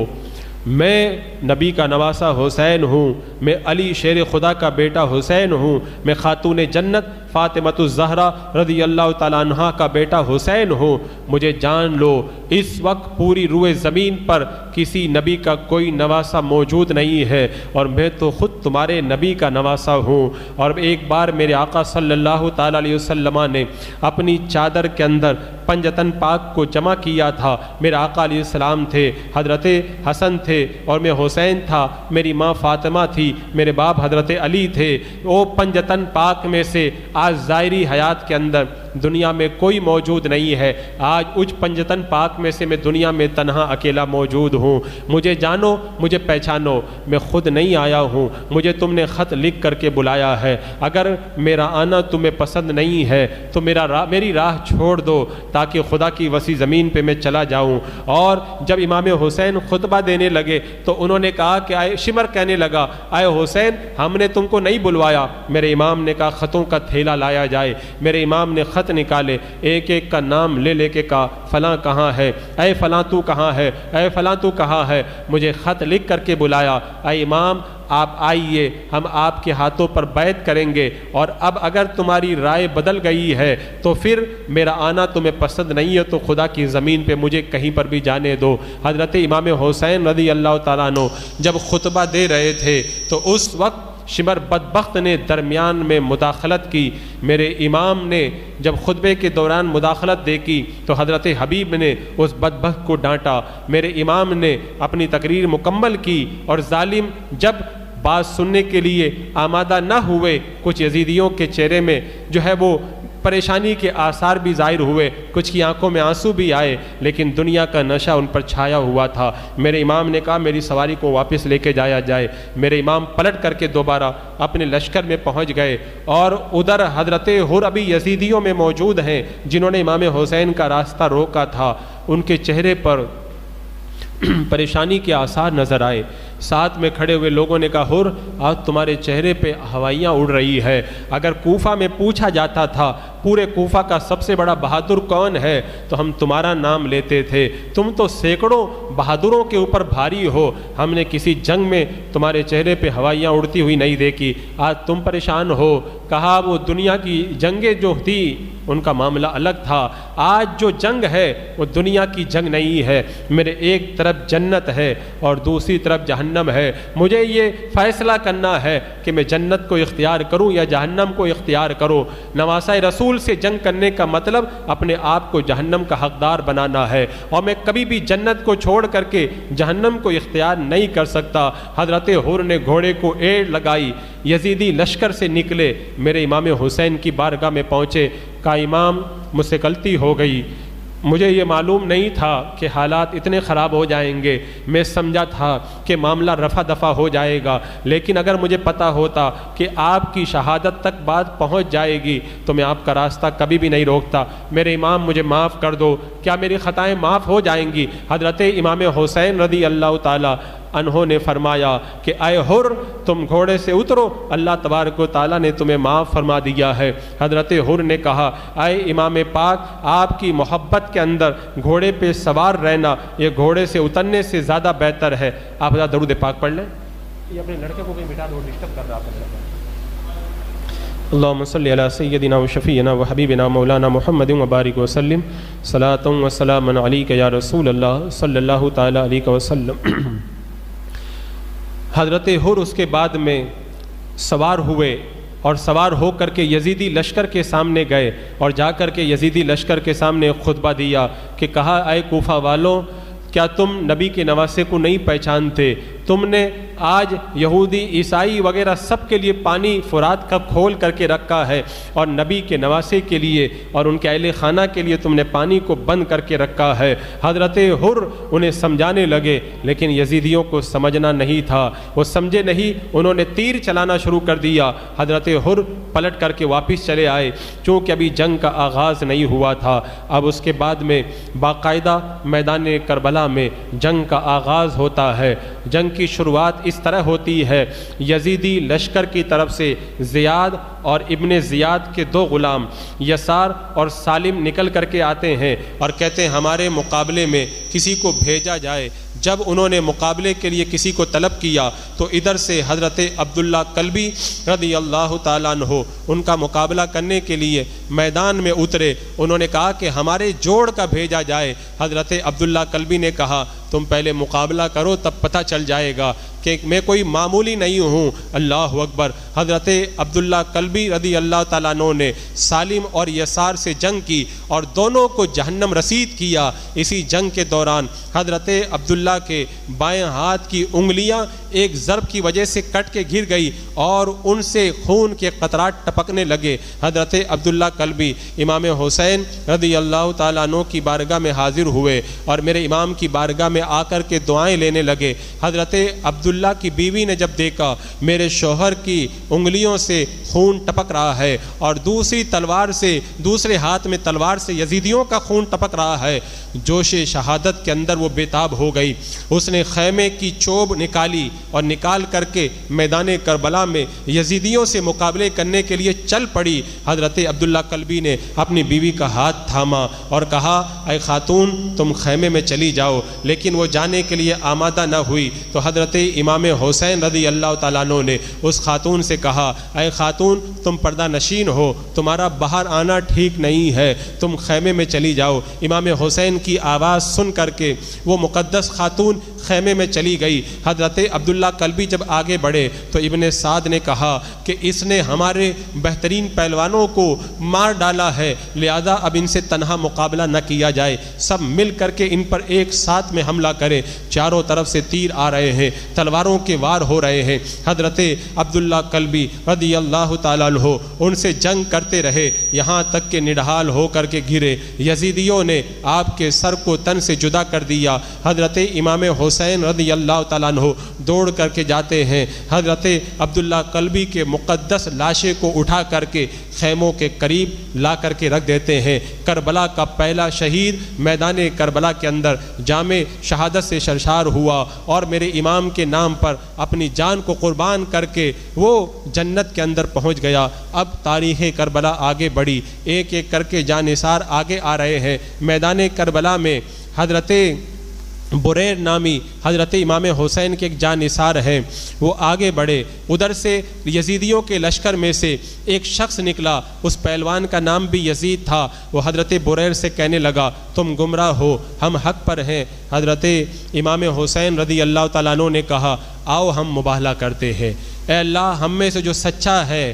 [SPEAKER 2] میں نبی کا نواسہ حسین ہوں، میں علی شیر خدا کا بیٹا حسین ہوں، میں خاتون جنت فاطمۃ الزہرا رضی اللہ تعالیٰ عنہا کا بیٹا حسین ہوں، مجھے جان لو۔ اس وقت پوری روئے زمین پر کسی نبی کا کوئی نواسہ موجود نہیں ہے، اور میں تو خود تمہارے نبی کا نواسہ ہوں۔ اور ایک بار میرے آقا صلی اللہ تعالیٰ علیہ وسلم نے اپنی چادر کے اندر پنجتن پاک کو جمع کیا تھا۔ میرے آقا علیہ السلام تھے، حضرت حسن تھے اور میں حسین تھا، میری ماں فاطمہ تھی، میرے باپ حضرت علی تھے۔ وہ پنجتن پاک میں سے آج ظاہری حیات کے اندر دنیا میں کوئی موجود نہیں ہے۔ آج اچ پنجتن پاک میں سے میں دنیا میں تنہا اکیلا موجود ہوں۔ مجھے جانو، مجھے پہچانو، میں خود نہیں آیا ہوں، مجھے تم نے خط لکھ کر کے بلایا ہے۔ اگر میرا آنا تمہیں پسند نہیں ہے تو میری راہ چھوڑ دو تاکہ خدا کی وسیع زمین پہ میں چلا جاؤں۔ اور جب امام حسین خطبہ دینے لگے تو انہوں نے کہا کہ شمر کہنے لگا اے حسین ہم نے تم کو نہیں بلوایا۔ میرے امام نے کہا خطوں کا تھیلا لایا جائے۔ میرے امام نے خط خط نکالے، ایک ایک کا نام لے لے کے کہا فلاں کہاں ہے، اے فلاں تو کہاں ہے، اے فلاں تو کہاں ہے، مجھے خط لکھ کر کے بلایا، اے امام آپ آئیے، ہم آپ کے ہاتھوں پر بیعت کریں گے، اور اب اگر تمہاری رائے بدل گئی ہے تو پھر میرا آنا تمہیں پسند نہیں ہے تو خدا کی زمین پہ مجھے کہیں پر بھی جانے دو۔ حضرت امام حسین رضی اللہ تعالیٰ عنہ جب خطبہ دے رہے تھے تو اس وقت شمر بدبخت نے درمیان میں مداخلت کی۔ میرے امام نے جب خطبے کے دوران مداخلت دیکھی تو حضرت حبیب نے اس بدبخت کو ڈانٹا، میرے امام نے اپنی تقریر مکمل کی، اور ظالم جب بات سننے کے لیے آمادہ نہ ہوئے، کچھ یزیدیوں کے چہرے میں جو ہے وہ پریشانی کے آثار بھی ظاہر ہوئے، کچھ کی آنکھوں میں آنسو بھی آئے، لیکن دنیا کا نشہ ان پر چھایا ہوا تھا۔ میرے امام نے کہا میری سواری کو واپس لے کے جایا جائے۔ میرے امام پلٹ کر کے دوبارہ اپنے لشکر میں پہنچ گئے، اور ادھر حضرت حر ابھی یزیدیوں میں موجود ہیں جنہوں نے امام حسین کا راستہ روکا تھا، ان کے چہرے پر پریشانی کے آثار نظر آئے۔ ساتھ میں کھڑے ہوئے لوگوں نے کہا حر آج تمہارے چہرے پہ ہوائیاں اڑ رہی ہے، اگر کوفہ میں پوچھا جاتا تھا پورے کوفہ کا سب سے بڑا بہادر کون ہے تو ہم تمہارا نام لیتے تھے، تم تو سینکڑوں بہادروں کے اوپر بھاری ہو، ہم نے کسی جنگ میں تمہارے چہرے پہ ہوائیاں اڑتی ہوئی نہیں دیکھی، آج تم پریشان ہو۔ کہا وہ دنیا کی جنگیں جو تھی ان کا معاملہ الگ تھا، آج جو جنگ ہے وہ دنیا کی جنگ نہیں ہے، میرے ایک طرف جنت ہے اور دوسری طرف جہنم ہے، مجھے یہ فیصلہ کرنا ہے کہ میں جنت کو اختیار کروں یا جہنم کو اختیار کروں۔ نواسۂ رسول سے جنگ کرنے کا مطلب اپنے آپ کو جہنم کا حقدار بنانا ہے، اور میں کبھی بھی جنت کو چھوڑ کر کے جہنم کو اختیار نہیں کر سکتا۔ حضرت حر نے گھوڑے کو ایڑ لگائی، یزیدی لشکر سے نکلے، میرے امام حسین کی بارگاہ میں پہنچے، کہا امام مجھ سے غلطی ہو گئی، مجھے یہ معلوم نہیں تھا کہ حالات اتنے خراب ہو جائیں گے، میں سمجھا تھا کہ معاملہ رفع دفع ہو جائے گا، لیکن اگر مجھے پتہ ہوتا کہ آپ کی شہادت تک بات پہنچ جائے گی تو میں آپ کا راستہ کبھی بھی نہیں روکتا، میرے امام مجھے معاف کر دو، کیا میری خطائیں معاف ہو جائیں گی؟ حضرت امام حسین رضی اللہ تعالی انہوں نے فرمایا کہ اے حر تم گھوڑے سے اترو، اللہ تبارک و تعالیٰ نے تمہیں معاف فرما دیا ہے۔ حضرت حر نے کہا اے امام پاک آپ کی محبت کے اندر گھوڑے پہ سوار رہنا یہ گھوڑے سے اترنے سے زیادہ بہتر ہے، آپ ذرا درود پاک پڑھ لیں۔ یہ اپنے لڑکے کو کہیں بٹھا دو، ڈسٹرب کر رہا ہے۔ اللہم صلی علی سیدنا و شفیعنا و حبیبنا مولانا محمد و بارک وسلم، صلاۃ و سلام علیک یا رسول اللہ صلی اللہ تعالی علیہ وسلم۔ حضرت حر اس کے بعد میں سوار ہوئے، اور سوار ہو کر کے یزیدی لشکر کے سامنے گئے، اور جا کر کے یزیدی لشکر کے سامنے خطبہ دیا کہ کہا اے کوفہ والوں کیا تم نبی کے نواسے کو نہیں پہچانتے؟ تم نے آج یہودی عیسائی وغیرہ سب کے لیے پانی فرات کا کھول کر کے رکھا ہے، اور نبی کے نواسے کے لیے اور ان کے اہل خانہ کے لیے تم نے پانی کو بند کر کے رکھا ہے۔ حضرت حر انہیں سمجھانے لگے، لیکن یزیدیوں کو سمجھنا نہیں تھا، وہ سمجھے نہیں، انہوں نے تیر چلانا شروع کر دیا۔ حضرت حر پلٹ کر کے واپس چلے آئے، چونکہ ابھی جنگ کا آغاز نہیں ہوا تھا۔ اب اس کے بعد میں باقاعدہ میدان کربلا میں جنگ کا آغاز ہوتا ہے۔ جنگ کی شروعات اس طرح ہوتی ہے، یزیدی لشکر کی طرف سے زیاد اور ابن زیاد کے دو غلام یسار اور سالم نکل کر کے آتے ہیں اور کہتے ہیں ہمارے مقابلے میں کسی کو بھیجا جائے۔ جب انہوں نے مقابلے کے لیے کسی کو طلب کیا تو ادھر سے حضرت عبداللہ کلبی رضی اللہ تعالیٰ عنہ ان کا مقابلہ کرنے کے لیے میدان میں اترے۔ انہوں نے کہا کہ ہمارے جوڑ کا بھیجا جائے۔ حضرت عبداللہ کلبی نے کہا تم پہلے مقابلہ کرو تب پتہ چل جائے گا کہ میں کوئی معمولی نہیں ہوں۔ اللہ اکبر۔ حضرت عبداللہ کلبی رضی اللہ تعالیٰ عنہ نے سالم اور یسار سے جنگ کی اور دونوں کو جہنم رسید کیا۔ اسی جنگ کے دوران حضرت عبداللہ کے بائیں ہاتھ کی انگلیاں ایک ضرب کی وجہ سے کٹ کے گر گئی اور ان سے خون کے قطرات ٹپکنے لگے۔ حضرت عبداللہ کلبی امام حسین رضی اللہ تعالیٰ عنہ کی بارگاہ میں حاضر ہوئے اور میرے امام کی بارگاہ میں آ کر کے دعائیں لینے لگے۔ حضرت عبداللہ عبداللہ کی بیوی نے جب دیکھا میرے شوہر کی انگلیوں سے خون ٹپک رہا ہے اور دوسرے ہاتھ میں تلوار سے یزیدیوں کا خون ٹپک رہا ہے، جوش شہادت کے اندر وہ بےتاب ہو گئی۔ اس نے خیمے کی چوب نکالی اور نکال کر کے میدان کربلا میں یزیدیوں سے مقابلے کرنے کے لیے چل پڑی۔ حضرت عبداللہ کلبی نے اپنی بیوی کا ہاتھ تھاما اور کہا اے خاتون تم خیمے میں چلی جاؤ، لیکن وہ جانے کے لیے آمادہ نہ ہوئی تو حضرت امام حسین رضی اللہ تعالیٰ عنہ نے اس خاتون سے کہا اے خاتون تم پردہ نشین ہو، تمہارا باہر آنا ٹھیک نہیں ہے، تم خیمے میں چلی جاؤ۔ امام حسین کی آواز سن کر کے وہ مقدس خاتون خیمے میں چلی گئی۔ حضرت عبداللہ کلبی جب آگے بڑھے تو ابن سعد نے کہا کہ اس نے ہمارے بہترین پہلوانوں کو مار ڈالا ہے، لہذا اب ان سے تنہا مقابلہ نہ کیا جائے، سب مل کر کے ان پر ایک ساتھ میں حملہ کریں۔ چاروں طرف سے تیر آ رہے ہیں، تلواروں کے وار ہو رہے ہیں۔ حضرت عبداللہ کلبی رضی اللہ تعالیٰ عنہ ان سے جنگ کرتے رہے یہاں تک کہ نڈھال ہو کر کے گرے۔ یزیدیوں نے آپ کے سر کو تن سے جدا کر دیا۔ حضرت امام حسین رضی اللہ تعالیٰ عنہ دوڑ کر کے جاتے ہیں، حضرت عبداللہ کلبی کے مقدس لاشے کو اٹھا کر کے خیموں کے قریب لا کر کے رکھ دیتے ہیں۔ کربلا کا پہلا شہید میدان کربلا کے اندر جامع شہادت سے سرشار ہوا اور میرے امام کے نام پر اپنی جان کو قربان کر کے وہ جنت کے اندر پہنچ گیا۔ اب تاریخ کربلا آگے بڑھی، ایک ایک کر کے جانثار آگے آ رہے ہیں۔ میدان کربلا میں حضرت بریر نامی حضرت امام حسین کے ایک جانثار ہیں، وہ آگے بڑھے۔ ادھر سے یزیدیوں کے لشکر میں سے ایک شخص نکلا، اس پہلوان کا نام بھی یزید تھا۔ وہ حضرت بریر سے کہنے لگا تم گمراہ ہو، ہم حق پر ہیں۔ حضرت امام حسین رضی اللہ تعالیٰ عنہ نے کہا آؤ ہم مباہلہ کرتے ہیں، اے اللہ ہم میں سے جو سچا ہے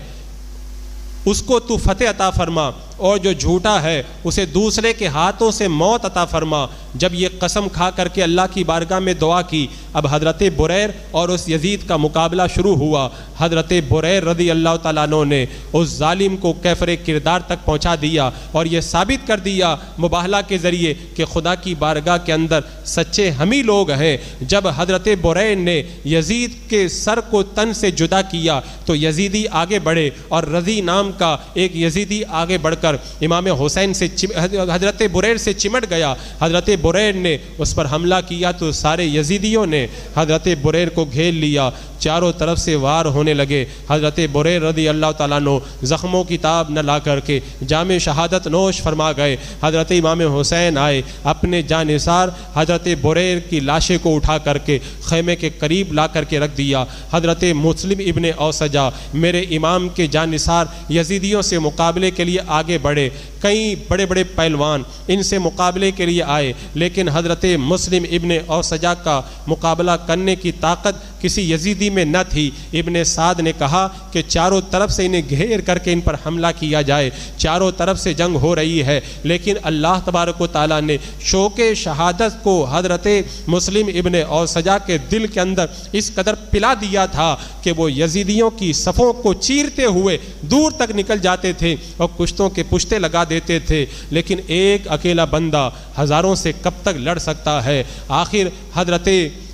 [SPEAKER 2] اس کو تو فتح عطا فرما اور جو جھوٹا ہے اسے دوسرے کے ہاتھوں سے موت عطا فرما۔ جب یہ قسم کھا کر کے اللہ کی بارگاہ میں دعا کی، اب حضرت بریر اور اس یزید کا مقابلہ شروع ہوا۔ حضرت بریر رضی اللہ تعالیٰ عنہ نے اس ظالم کو کیفر کردار تک پہنچا دیا اور یہ ثابت کر دیا مباہلہ کے ذریعے کہ خدا کی بارگاہ کے اندر سچے ہم ہی لوگ ہیں۔ جب حضرت بریر نے یزید کے سر کو تن سے جدا کیا تو یزیدی آگے بڑھے اور رضی نام کا ایک یزیدی آگے بڑھ کر امام حسین سے حضرت بریر سے چمٹ گیا۔ حضرت بریر نے اس پر حملہ کیا تو سارے یزیدیوں نے حضرت بریر کو گھیر لیا، چاروں طرف سے وار ہونے لگے۔ حضرت بریر رضی اللہ تعالیٰ عنہ زخموں کی تاب نہ لا کر کے جام شہادت نوش فرما گئے۔ حضرت امام حسین آئے، اپنے جانثار حضرت بریر کی لاشے کو اٹھا کر کے خیمے کے قریب لا کر کے رکھ دیا۔ حضرت مسلم ابن اوسجا میرے امام کے جانثار یزیدیوں سے مقابلے کے لیے آگے بڑھے۔ کئی بڑے بڑے پہلوان ان سے مقابلے کے لیے آئے، لیکن حضرت مسلم ابن اوسجا کا مقابلہ کرنے کی طاقت کسی یزیدی میں نہ تھی۔ ابن سعد نے کہا کہ چاروں طرف سے انہیں گھیر کر کے ان پر حملہ کیا جائے، چاروں طرف سے جنگ ہو رہی ہے، لیکن اللہ تبارک و تعالیٰ نے شوق شہادت کو حضرت مسلم ابن اوسجا کے دل کے اندر اس قدر پلا دیا تھا کہ وہ یزیدیوں کی صفوں کو چیرتے ہوئے دور تک نکل جاتے تھے اور کشتوں کے پشتے لگا دیتے تھے، لیکن ایک اکیلا بندہ ہزاروں سے کب تک لڑ سکتا ہے۔ آخر حضرت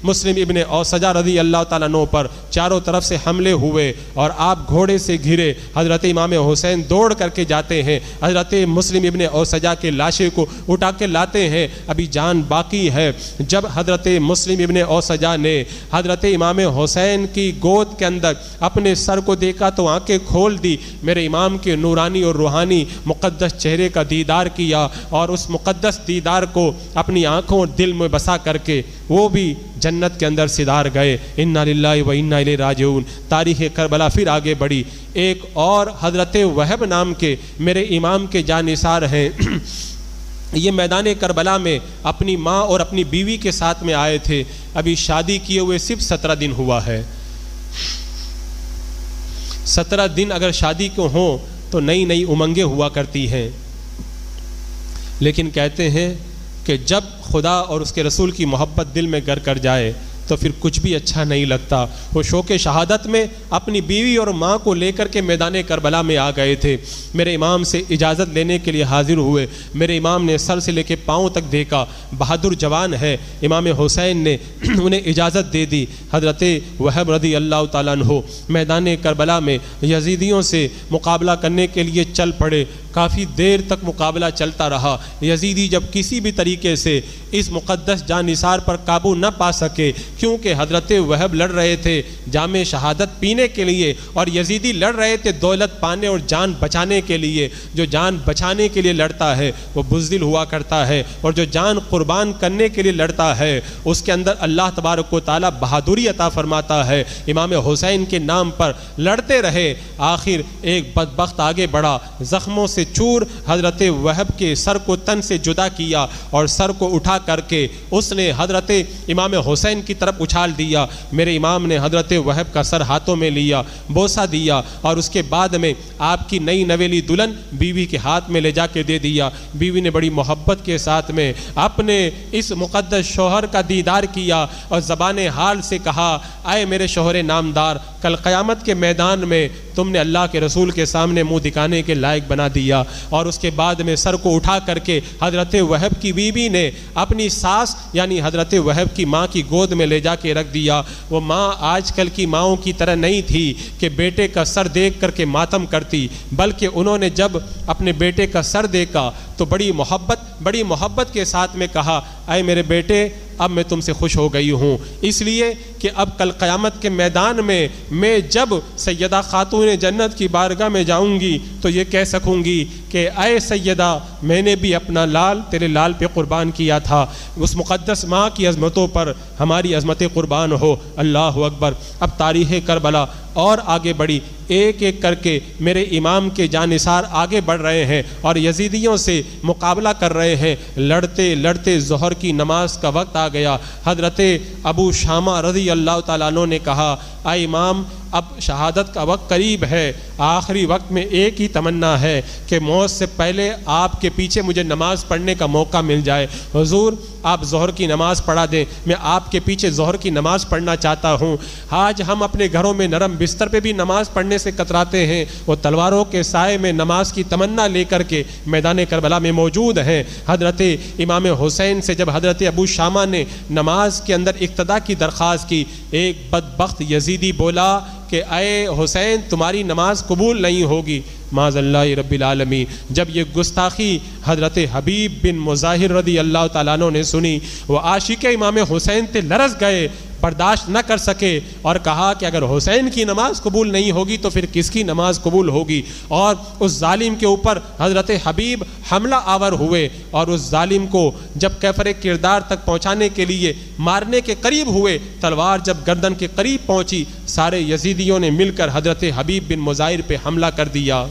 [SPEAKER 2] مسلم ابن اوسجا رضی اللہ تعالیٰ عنہ پر چاروں طرف سے حملے ہوئے اور آپ گھوڑے سے گھرے۔ حضرت امام حسین دوڑ کر کے جاتے ہیں، حضرت مسلم ابن اوسجا کے لاشے کو اٹھا کے لاتے ہیں، ابھی جان باقی ہے۔ جب حضرت مسلم ابن اوسجا نے حضرت امام حسین کی گود کے اندر اپنے سر کو دیکھا تو آنکھیں کھول دی، میرے امام کے نورانی اور روحانی مقدس چہرے کا دیدار کیا اور اس مقدس دیدار کو اپنی آنکھوں اور دل میں بسا کر کے وہ بھی جنت کے اندر سدھار گئے۔ انا للہ و انا الیہ راجعون۔ تاریخ کربلا پھر آگے بڑھی۔ ایک اور حضرت وہب نام کے میرے امام کے جانثار ہیں، یہ میدان کربلا میں اپنی ماں اور اپنی بیوی کے ساتھ میں آئے تھے، ابھی شادی کیے ہوئے صرف 17 دن ہوا ہے۔ 17 دن اگر شادی کو ہوں تو نئی نئی امنگیں ہوا کرتی ہیں، لیکن کہتے ہیں کہ جب خدا اور اس کے رسول کی محبت دل میں گر کر جائے تو پھر کچھ بھی اچھا نہیں لگتا۔ وہ شوق شہادت میں اپنی بیوی اور ماں کو لے کر کے میدان کربلا میں آ گئے تھے۔ میرے امام سے اجازت لینے کے لیے حاضر ہوئے۔ میرے امام نے سر سے لے کے پاؤں تک دیکھا، بہادر جوان ہے۔ امام حسین نے انہیں اجازت دے دی۔ حضرت وہب رضی اللہ تعالیٰ عنہ میدان کربلا میں یزیدیوں سے مقابلہ کرنے کے لیے چل پڑے۔ کافی دیر تک مقابلہ چلتا رہا۔ یزیدی جب کسی بھی طریقے سے اس مقدس جان نثار پر قابو نہ پا سکے، کیونکہ حضرت وہب لڑ رہے تھے جام شہادت پینے کے لیے اور یزیدی لڑ رہے تھے دولت پانے اور جان بچانے کے لیے۔ جو جان بچانے کے لیے لڑتا ہے وہ بزدل ہوا کرتا ہے، اور جو جان قربان کرنے کے لیے لڑتا ہے اس کے اندر اللہ تبارک و تعالیٰ بہادری عطا فرماتا ہے۔ امام حسین کے نام پر لڑتے رہے، آخر ایک بدبخت آگے بڑھا، زخموں سے چور حضرت وہب کے سر کو تن سے جدا کیا اور سر کو اٹھا کر کے اس نے حضرت امام حسین کی طرف اچھال دیا۔ میرے امام نے حضرت وہب کا سر ہاتھوں میں لیا، بوسہ دیا، اور اس کے بعد میں آپ کی نئی نویلی دلہن بیوی کے ہاتھ میں لے جا کے دے دیا۔ بیوی نے بڑی محبت کے ساتھ میں اپنے اس مقدس شوہر کا دیدار کیا اور زبان حال سے کہا، اے میرے شوہر نامدار، کل قیامت کے میدان میں تم نے اللہ کے رسول کے سامنے منہ دکھانے کے لائق بنا دیا۔ اور اس کے بعد میں سر کو اٹھا کر کے حضرت وہب کی بیوی نے اپنی ساس یعنی حضرت وہب کی ماں کی گود میں لے جا کے رکھ دیا۔ وہ ماں آج کل کی ماؤں کی طرح نہیں تھی کہ بیٹے کا سر دیکھ کر کے ماتم کرتی، بلکہ انہوں نے جب اپنے بیٹے کا سر دیکھا تو بڑی محبت کے ساتھ میں کہا، اے میرے بیٹے، اب میں تم سے خوش ہو گئی ہوں، اس لیے کہ اب کل قیامت کے میدان میں جب سیدہ خاتون جنت کی بارگاہ میں جاؤں گی تو یہ کہہ سکوں گی کہ اے سیدہ، میں نے بھی اپنا لال تیرے لال پہ قربان کیا تھا۔ اس مقدس ماں کی عظمتوں پر ہماری عظمت قربان ہو۔ اللہ اکبر۔ اب تاریخ کربلا اور آگے بڑھی، ایک ایک کر کے میرے امام کے جانثار آگے بڑھ رہے ہیں اور یزیدیوں سے مقابلہ کر رہے ہیں۔ لڑتے لڑتے ظہر کی نماز کا وقت آ گیا۔ حضرت ابو شامہ رضی اللہ تعالیٰ عنہ نے کہا، اے امام، اب شہادت کا وقت قریب ہے، آخری وقت میں ایک ہی تمنا ہے کہ موت سے پہلے آپ کے پیچھے مجھے نماز پڑھنے کا موقع مل جائے۔ حضور، آپ ظہر کی نماز پڑھا دیں، میں آپ کے پیچھے ظہر کی نماز پڑھنا چاہتا ہوں۔ آج ہم اپنے گھروں میں نرم بستر پہ بھی نماز پڑھنے سے کتراتے ہیں، وہ تلواروں کے سائے میں نماز کی تمنا لے کر کے میدان کربلا میں موجود ہیں۔ حضرت امام حسین سے جب حضرت ابو شامہ نے نماز کے اندر اقتدا کی درخواست کی، ایک بدبخت یزیدی بولا کہ اے حسین، تمہاری نماز قبول نہیں ہوگی۔ معاذ اللہ رب العالمین۔ جب یہ گستاخی حضرت حبیب بن مظاہر رضی اللہ تعالیٰ عنہ نے سنی، وہ عاشق امام حسین تے لرز گئے، برداشت نہ کر سکے اور کہا کہ اگر حسین کی نماز قبول نہیں ہوگی تو پھر کس کی نماز قبول ہوگی؟ اور اس ظالم کے اوپر حضرت حبیب حملہ آور ہوئے اور اس ظالم کو جب کیفر کردار تک پہنچانے کے لیے مارنے کے قریب ہوئے، تلوار جب گردن کے قریب پہنچی، سارے یزیدیوں نے مل کر حضرت حبیب بن مظاہر پہ حملہ کر دیا۔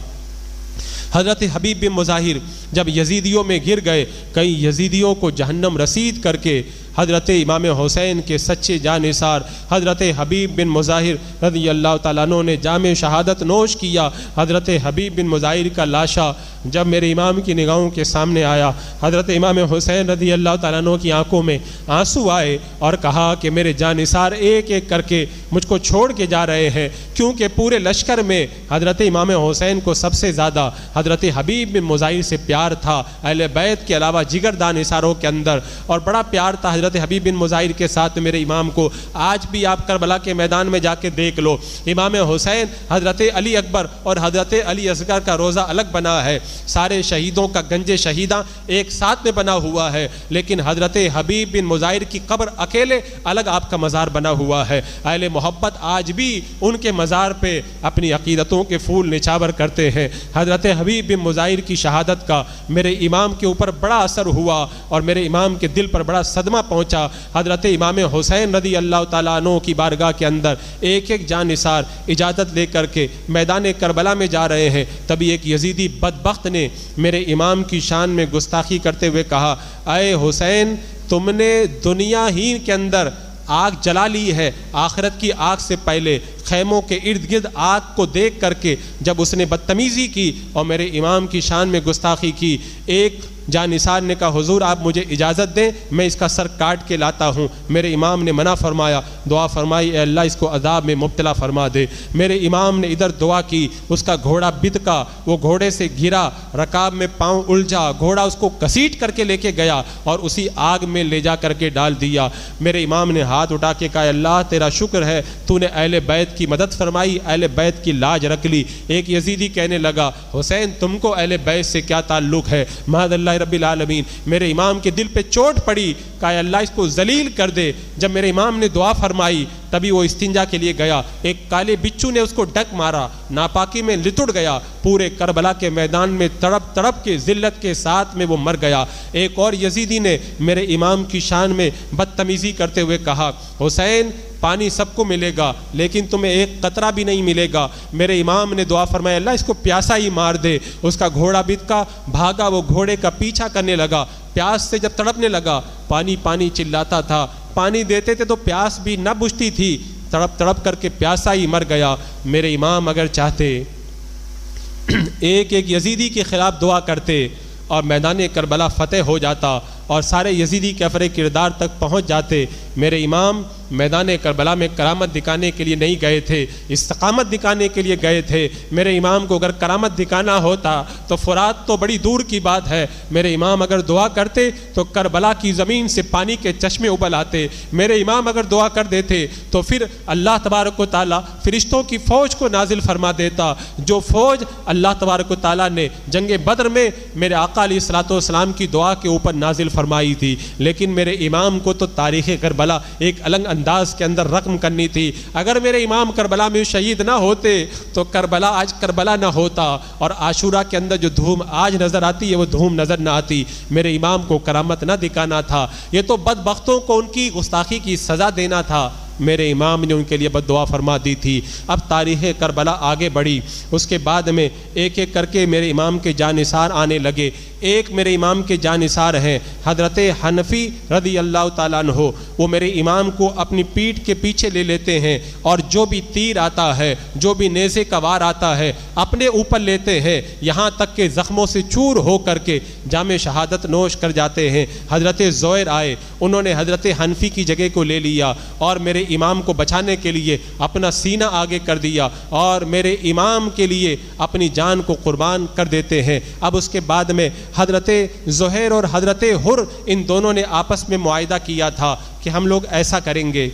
[SPEAKER 2] حضرت حبیب بن مظاہر جب یزیدیوں میں گر گئے، کئی یزیدیوں کو جہنم رسید کر کے حضرت امام حسین کے سچے جانثار حضرت حبیب بن مظاہر رضی اللہ تعالیٰ عنہ نے جام شہادت نوش کیا۔ حضرت حبیب بن مظاہر کا لاشا جب میرے امام کی نگاہوں کے سامنے آیا، حضرت امام حسین رضی اللہ تعالیٰ عنہ کی آنکھوں میں آنسو آئے اور کہا کہ میرے جانثار ایک ایک کر کے مجھ کو چھوڑ کے جا رہے ہیں، کیونکہ پورے لشکر میں حضرت امام حسین کو سب سے زیادہ حضرت حبیب بن مظاہر سے پیار تھا، اہل بیت کے علاوہ جگر دانثاروں کے اندر، اور بڑا پیار تھا حضرت حبیب بن مظاہر کے ساتھ میرے امام کو۔ آج بھی آپ کربلا کے میدان میں جا کے دیکھ لو، امام حسین، حضرت علی اکبر اور حضرت علی اصغر کا روزہ الگ بنا ہے، سارے شہیدوں کا گنج شہیداں ایک ساتھ میں بنا ہوا ہے، لیکن حضرت حبیب بن مظاہر کی قبر اکیلے الگ آپ کا مزار بنا ہوا ہے۔ اہل محبت آج بھی ان کے مزار پہ اپنی عقیدتوں کے پھول نچھاور کرتے ہیں۔ حضرت حبیب بن مظاہر کی شہادت کا میرے امام کے اوپر بڑا اثر ہوا اور میرے امام کے دل پر بڑا صدمہ پہنچا۔ حضرت امام حسین رضی اللہ تعالیٰ عنہ کی بارگاہ کے اندر ایک ایک جانثار اجازت لے کر کے میدان کربلا میں جا رہے ہیں، تبھی ایک یزیدی بدبخت نے میرے امام کی شان میں گستاخی کرتے ہوئے کہا، اے حسین، تم نے دنیا ہی کے اندر آگ جلا لی ہے، آخرت کی آگ سے پہلے خیموں کے ارد گرد آگ کو دیکھ کر کے جب اس نے بدتمیزی کی اور میرے امام کی شان میں گستاخی کی، ایک جانثار نے کہا حضور آپ مجھے اجازت دیں میں اس کا سر کاٹ کے لاتا ہوں. میرے امام نے منع فرمایا, دعا فرمائی اے اللہ اس کو عذاب میں مبتلا فرما دے. میرے امام نے ادھر دعا کی, اس کا گھوڑا بدکا, وہ گھوڑے سے گرا, رکاب میں پاؤں الجھا, گھوڑا اس کو گھسیٹ کر کے لے کے گیا اور اسی آگ میں لے جا کر کے ڈال دیا. میرے امام نے ہاتھ اٹھا کے کہا اللہ تیرا شکر ہے تو نے اہل بیت کی مدد فرمائی, اہل بیت کی لاج رکھ لی. ایک یزیدی کہنے لگا حسین تم کو اہل بیت سے کیا تعلق ہے, معاذ اللہ رب العالمین. میرے امام کے دل پہ چوٹ پڑی, کہا اللہ اس کو ذلیل کر دے. جب میرے امام نے دعا فرمائی تبھی وہ استنجا کے لیے گیا, ایک کالے بچھو نے اس کو ڈک مارا, ناپاکی میں لتڑ گیا, پورے کربلا کے میدان میں تڑپ تڑپ کے ذلت کے ساتھ میں وہ مر گیا. ایک اور یزیدی نے میرے امام کی شان میں بدتمیزی کرتے ہوئے کہا حسین پانی سب کو ملے گا لیکن تمہیں ایک قطرہ بھی نہیں ملے گا. میرے امام نے دعا فرمایا اللہ اس کو پیاسا ہی مار دے. اس کا گھوڑا بدکا, بھاگا, وہ گھوڑے کا پیچھا کرنے لگا, پیاس سے جب تڑپنے لگا پانی پانی چلاتا تھا, پانی دیتے تھے تو پیاس بھی نہ بجھتی تھی, تڑپ تڑپ کر کے پیاسا ہی مر گیا. میرے امام اگر چاہتے ایک ایک یزیدی کے خلاف دعا کرتے اور میدان کربلا فتح ہو جاتا اور سارے یزیدی کفر کردار تک پہنچ جاتے. میرے امام میدان کربلا میں کرامت دکھانے کے لیے نہیں گئے تھے, استقامت دکھانے کے لیے گئے تھے. میرے امام کو اگر کرامت دکھانا ہوتا تو فرات تو بڑی دور کی بات ہے, میرے امام اگر دعا کرتے تو کربلا کی زمین سے پانی کے چشمے ابل آتے. میرے امام اگر دعا کر دیتے تو پھر اللہ تبارک و تعالیٰ فرشتوں کی فوج کو نازل فرما دیتا, جو فوج اللہ تبارک و تعالیٰ نے جنگ بدر میں میرے آقا علیہ الصلوۃ والسلام کی دعا کے اوپر نازل فرمائی تھی. لیکن میرے امام کو تو تاریخ کربلا ایک الگ انداز کے اندر رقم کرنی تھی. اگر میرے امام کربلا میں شہید نہ ہوتے تو کربلا آج کربلا نہ ہوتا, اور عاشورہ کے اندر جو دھوم آج نظر آتی ہے وہ دھوم نظر نہ آتی. میرے امام کو کرامت نہ دکھانا تھا, یہ تو بدبختوں کو ان کی گستاخی کی سزا دینا تھا. میرے امام نے ان کے لیے بد دعا فرما دی تھی. اب تاریخ کربلا آگے بڑھی, اس کے بعد میں ایک ایک کر کے میرے امام کے جانثار آنے لگے. ایک میرے امام کے جانثار ہیں حضرت حنفی رضی اللہ تعالیٰ عنہ. وہ میرے امام کو اپنی پیٹھ کے پیچھے لے لیتے ہیں اور جو بھی تیر آتا ہے, جو بھی نیزے کا وار آتا ہے اپنے اوپر لیتے ہیں, یہاں تک کہ زخموں سے چور ہو کر کے جام شہادت نوش کر جاتے ہیں. حضرت زہیر آئے, انہوں نے حضرت حنفی کی جگہ کو لے لیا اور میرے امام کو بچانے کے لیے اپنا سینہ آگے کر دیا اور میرے امام کے لیے اپنی جان کو قربان کر دیتے ہیں. اب اس کے بعد میں حضرت زہیر اور حضرت حر ان دونوں نے آپس میں معاہدہ کیا تھا کہ ہم لوگ ایسا کریں گے,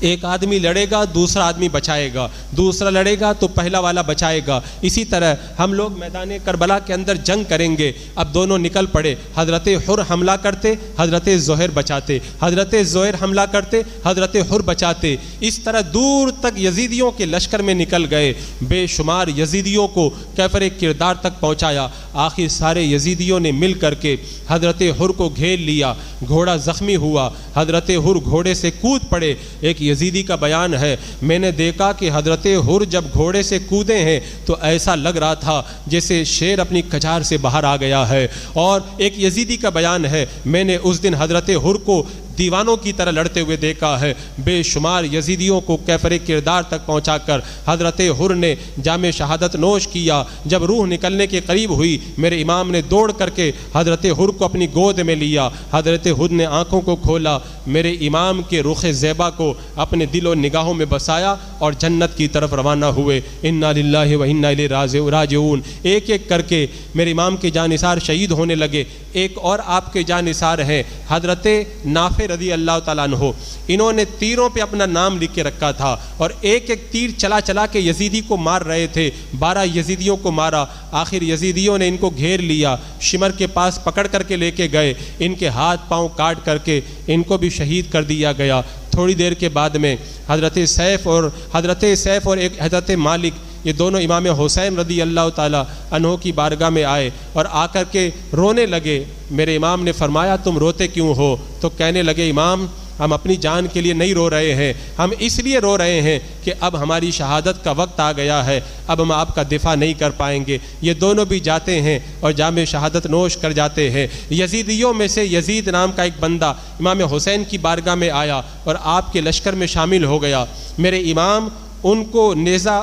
[SPEAKER 2] ایک آدمی لڑے گا دوسرا آدمی بچائے گا, دوسرا لڑے گا تو پہلا والا بچائے گا. اسی طرح ہم لوگ میدان کربلا کے اندر جنگ کریں گے. اب دونوں نکل پڑے, حضرت حر حملہ کرتے, حضرت زہیر بچاتے, حضرت زہیر حملہ کرتے, حضرت حر بچاتے. اس طرح دور تک یزیدیوں کے لشکر میں نکل گئے, بے شمار یزیدیوں کو کیفر کردار تک پہنچایا. آخر سارے یزیدیوں نے مل کر کے حضرت حر کو گھیر لیا, گھوڑا زخمی ہوا, حضرت حر گھوڑے سے کود پڑے. ایک یزیدی کا بیان ہے, میں نے دیکھا کہ حضرت حر جب گھوڑے سے کودے ہیں تو ایسا لگ رہا تھا جیسے شیر اپنی کچار سے باہر آ گیا ہے. اور ایک یزیدی کا بیان ہے, میں نے اس دن حضرت حر کو دیوانوں کی طرح لڑتے ہوئے دیکھا ہے. بے شمار یزیدیوں کو کیفر کردار تک پہنچا کر حضرت حر نے جام شہادت نوش کیا. جب روح نکلنے کے قریب ہوئی, میرے امام نے دوڑ کر کے حضرت حر کو اپنی گود میں لیا. حضرت حر نے آنکھوں کو کھولا, میرے امام کے رخ زیبا کو اپنے دل و نگاہوں میں بسایا اور جنت کی طرف روانہ ہوئے. انا للہ و انا الیہ راجعون. ایک ایک کر کے میرے امام کے جانثار شہید ہونے لگے. ایک اور آپ کے جانثار ہیں حضرت نافع رضی اللہ تعالیٰ عنہ. انہوں نے تیروں پہ اپنا نام لکھ کے رکھا تھا اور ایک ایک تیر چلا چلا کے یزیدی کو مار رہے تھے. 12 یزیدیوں کو مارا. آخر یزیدیوں نے ان کو گھیر لیا, شمر کے پاس پکڑ کر کے لے کے گئے, ان کے ہاتھ پاؤں کاٹ کر کے ان کو بھی شہید کر دیا گیا. تھوڑی دیر کے بعد میں حضرت سیف اور ایک حضرت مالک, یہ دونوں امام حسین رضی اللہ تعالیٰ عنہ کی بارگاہ میں آئے اور آ کر کے رونے لگے. میرے امام نے فرمایا تم روتے کیوں ہو؟ تو کہنے لگے امام ہم اپنی جان کے لیے نہیں رو رہے ہیں, ہم اس لیے رو رہے ہیں کہ اب ہماری شہادت کا وقت آ گیا ہے, اب ہم آپ کا دفاع نہیں کر پائیں گے. یہ دونوں بھی جاتے ہیں اور جام شہادت نوش کر جاتے ہیں. یزیدیوں میں سے یزید نام کا ایک بندہ امام حسین کی بارگاہ میں آیا اور آپ کے لشکر میں شامل ہو گیا. میرے امام ان کو نیزہ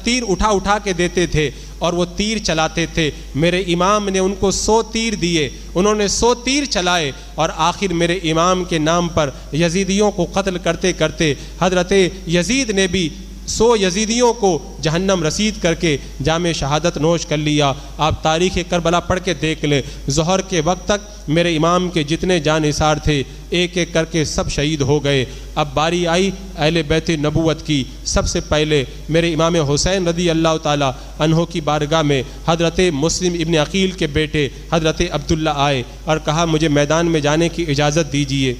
[SPEAKER 2] تیر اٹھا کے دیتے تھے اور وہ تیر چلاتے تھے. میرے امام نے ان کو 100 تیر دیے, انہوں نے 100 تیر چلائے, اور آخر میرے امام کے نام پر یزیدیوں کو قتل کرتے کرتے حضرت یزید نے بھی 100 یزیدیوں کو جہنم رسید کر کے جام شہادت نوش کر لیا. آپ تاریخ کربلا پڑھ کے دیکھ لیں, ظہر کے وقت تک میرے امام کے جتنے جانثار تھے ایک ایک کر کے سب شہید ہو گئے. اب باری آئی اہل بیت نبوت کی. سب سے پہلے میرے امام حسین رضی اللہ تعالی عنہ کی بارگاہ میں حضرت مسلم ابن عقیل کے بیٹے حضرت عبداللہ آئے اور کہا مجھے میدان میں جانے کی اجازت دیجیے.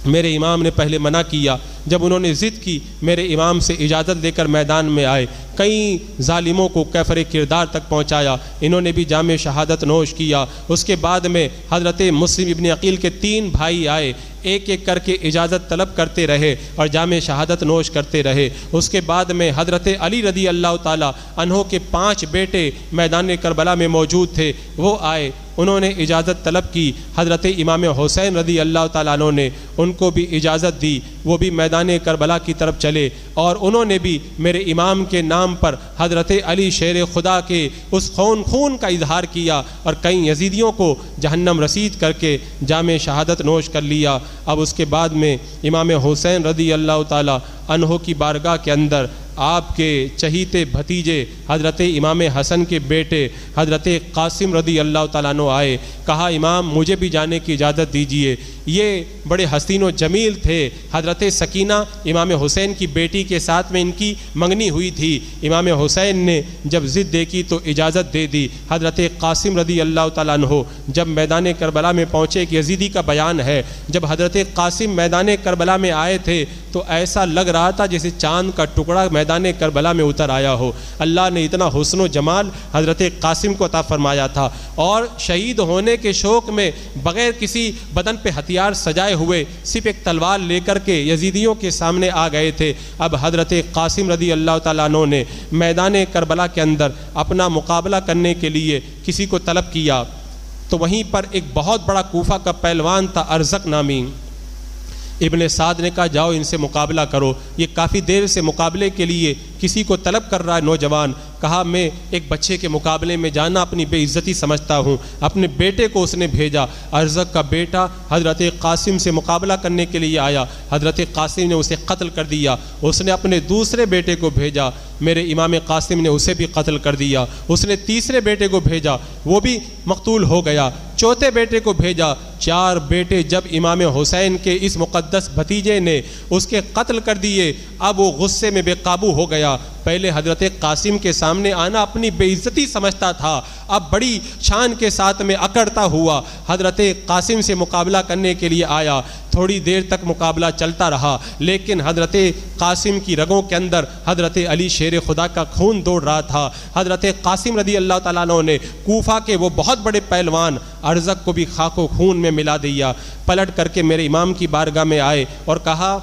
[SPEAKER 2] میرے امام نے پہلے منع کیا. جب انہوں نے ضد کی میرے امام سے اجازت لے کر میدان میں آئے. کئی ظالموں کو کیفر کردار تک پہنچایا, انہوں نے بھی جام شہادت نوش کیا. اس کے بعد میں حضرت مسلم ابن عقیل کے 3 بھائی آئے, ایک ایک کر کے اجازت طلب کرتے رہے اور جام شہادت نوش کرتے رہے. اس کے بعد میں حضرت علی رضی اللہ تعالی عنہ کے 5 بیٹے میدان کربلا میں موجود تھے, وہ آئے, انہوں نے اجازت طلب کی. حضرت امام حسین رضی اللہ تعالیٰ عنہ نے ان کو بھی اجازت دی, وہ بھی میدان کربلا کی طرف چلے, اور انہوں نے بھی میرے امام کے نام پر حضرت علی شیر خدا کے اس خون کا اظہار کیا اور کئی یزیدیوں کو جہنم رسید کر کے جام شہادت نوش کر لیا. اب اس کے بعد میں امام حسین رضی اللہ تعالیٰ عنہ کی بارگاہ کے اندر آپ کے چہیتے بھتیجے حضرت امام حسن کے بیٹے حضرت قاسم رضی اللہ تعالیٰ عنہ آئے. کہا امام مجھے بھی جانے کی اجازت دیجیے. یہ بڑے حسین و جمیل تھے. حضرت سکینہ امام حسین کی بیٹی کے ساتھ میں ان کی منگنی ہوئی تھی. امام حسین نے جب ضد دیکھی تو اجازت دے دی. حضرت قاسم رضی اللہ تعالیٰ عنہ جب میدان کربلا میں پہنچے, ایک یزیدی کا بیان ہے, جب حضرت قاسم میدان کربلا میں آئے تھے تو ایسا لگ رہا تھا جیسے چاند کا ٹکڑا میدان کربلا میں اتر آیا ہو. اللہ نے اتنا حسن و جمال حضرت قاسم کو عطا فرمایا تھا, اور شہید ہونے کے شوق میں بغیر کسی بدن پہ ہتھیار سجائے ہوئے صرف ایک تلوار لے کر کے یزیدیوں کے سامنے آ گئے تھے. اب حضرت قاسم رضی اللہ تعالیٰ عنہ نے میدان کربلا کے اندر اپنا مقابلہ کرنے کے لیے کسی کو طلب کیا, تو وہیں پر ایک بہت بڑا کوفہ کا پہلوان تھا ارزق نامی. ابن سعد نے کہا جاؤ ان سے مقابلہ کرو. یہ کافی دیر سے مقابلے کے لیے کسی کو طلب کر رہا ہے نوجوان. کہا میں ایک بچے کے مقابلے میں جانا اپنی بے عزتی سمجھتا ہوں. اپنے بیٹے کو اس نے بھیجا. ارزق کا بیٹا حضرت قاسم سے مقابلہ کرنے کے لیے آیا. حضرت قاسم نے اسے قتل کر دیا. اس نے اپنے دوسرے بیٹے کو بھیجا, میرے امام قاسم نے اسے بھی قتل کر دیا. اس نے تیسرے بیٹے کو بھیجا, وہ بھی مقتول ہو گیا. چوتھے بیٹے کو بھیجا. 4 بیٹے جب امام حسین کے اس مقدس بھتیجے نے اس کے قتل کر دیے, اب وہ غصے میں بے قابو ہو گیا. پہلے حضرت قاسم کے سامنے آنا اپنی بے عزتی سمجھتا تھا, اب بڑی شان کے ساتھ میں اکڑتا ہوا حضرت قاسم سے مقابلہ کرنے کے لیے آیا. تھوڑی دیر تک مقابلہ چلتا رہا, لیکن حضرت قاسم کی رگوں کے اندر حضرت علی شیر خدا کا خون دوڑ رہا تھا. حضرت قاسم رضی اللہ تعالیٰ عنہ نے کوفہ کے وہ بہت بڑے پہلوان ارزق کو بھی خاک و خون میں ملا دیا. پلٹ کر کے میرے امام کی بارگاہ میں آئے اور کہا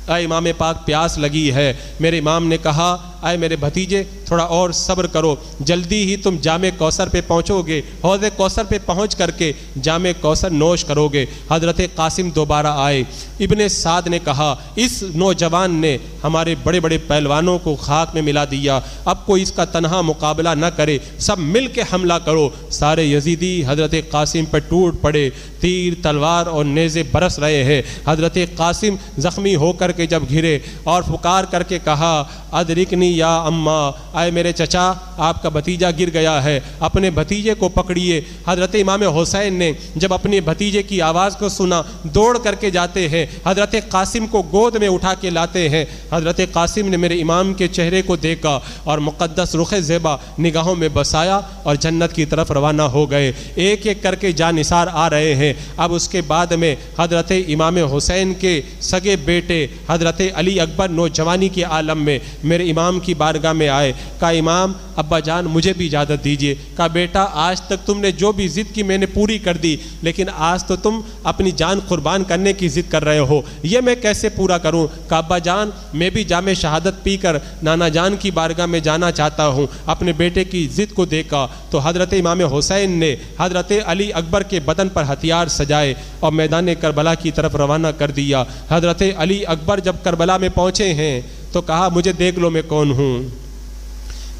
[SPEAKER 2] اے امام پاک پیاس لگی ہے. میرے امام نے کہا اے میرے بھتیجے تھوڑا اور صبر کرو, جلدی ہی تم جام کوثر پہ پہنچو گے, حوض کوثر پہ پہنچ کر کے جام کوثر نوش کرو گے. حضرت قاسم دوبارہ آئے. ابن سعد نے کہا اس نوجوان نے ہمارے بڑے بڑے پہلوانوں کو خاک میں ملا دیا, اب کوئی اس کا تنہا مقابلہ نہ کرے, سب مل کے حملہ کرو. سارے یزیدی حضرت قاسم پہ ٹوٹ پڑے, تیر تلوار اور نیزے برس رہے ہیں. حضرت قاسم زخمی ہو کر کے جب گھرے اور پکار کر کے کہا ادرکنی یا اماں, اے میرے چچا آپ کا بھتیجا گر گیا ہے, اپنے بھتیجے کو پکڑیے. حضرت امام حسین نے جب اپنے بھتیجے کی آواز کو سنا دوڑ کر کے جاتے ہیں, حضرت قاسم کو گود میں اٹھا کے لاتے ہیں. حضرت قاسم نے میرے امام کے چہرے کو دیکھا اور مقدس رخ زیبا نگاہوں میں بسایا اور جنت کی طرف روانہ ہو گئے. ایک ایک کر کے جانثار آ رہے ہیں. اب اس کے بعد میں حضرت امام حسین کے سگے بیٹے حضرت علی اکبر نوجوانی کے عالم میں میرے امام کی بارگاہ میں آئے. کہا امام ابا جان مجھے بھی اجازت دیجیے. کہا بیٹا آج تک تم نے جو بھی ضد کی میں نے پوری کر دی, لیکن آج تو تم اپنی جان قربان کرنے کی ضد کر رہے ہو, یہ میں کیسے پورا کروں. کہا ابا جان میں بھی جام شہادت پی کر نانا جان کی بارگاہ میں جانا چاہتا ہوں. اپنے بیٹے کی ضد کو دیکھا تو حضرت امام حسین نے حضرت علی اکبر کے بدن پر ہتھیار سجائے اور میدان کربلا کی طرف روانہ کر دیا. حضرت علی اکبر جب کربلا میں پہنچے ہیں تو کہا مجھے دیکھ لو میں کون ہوں,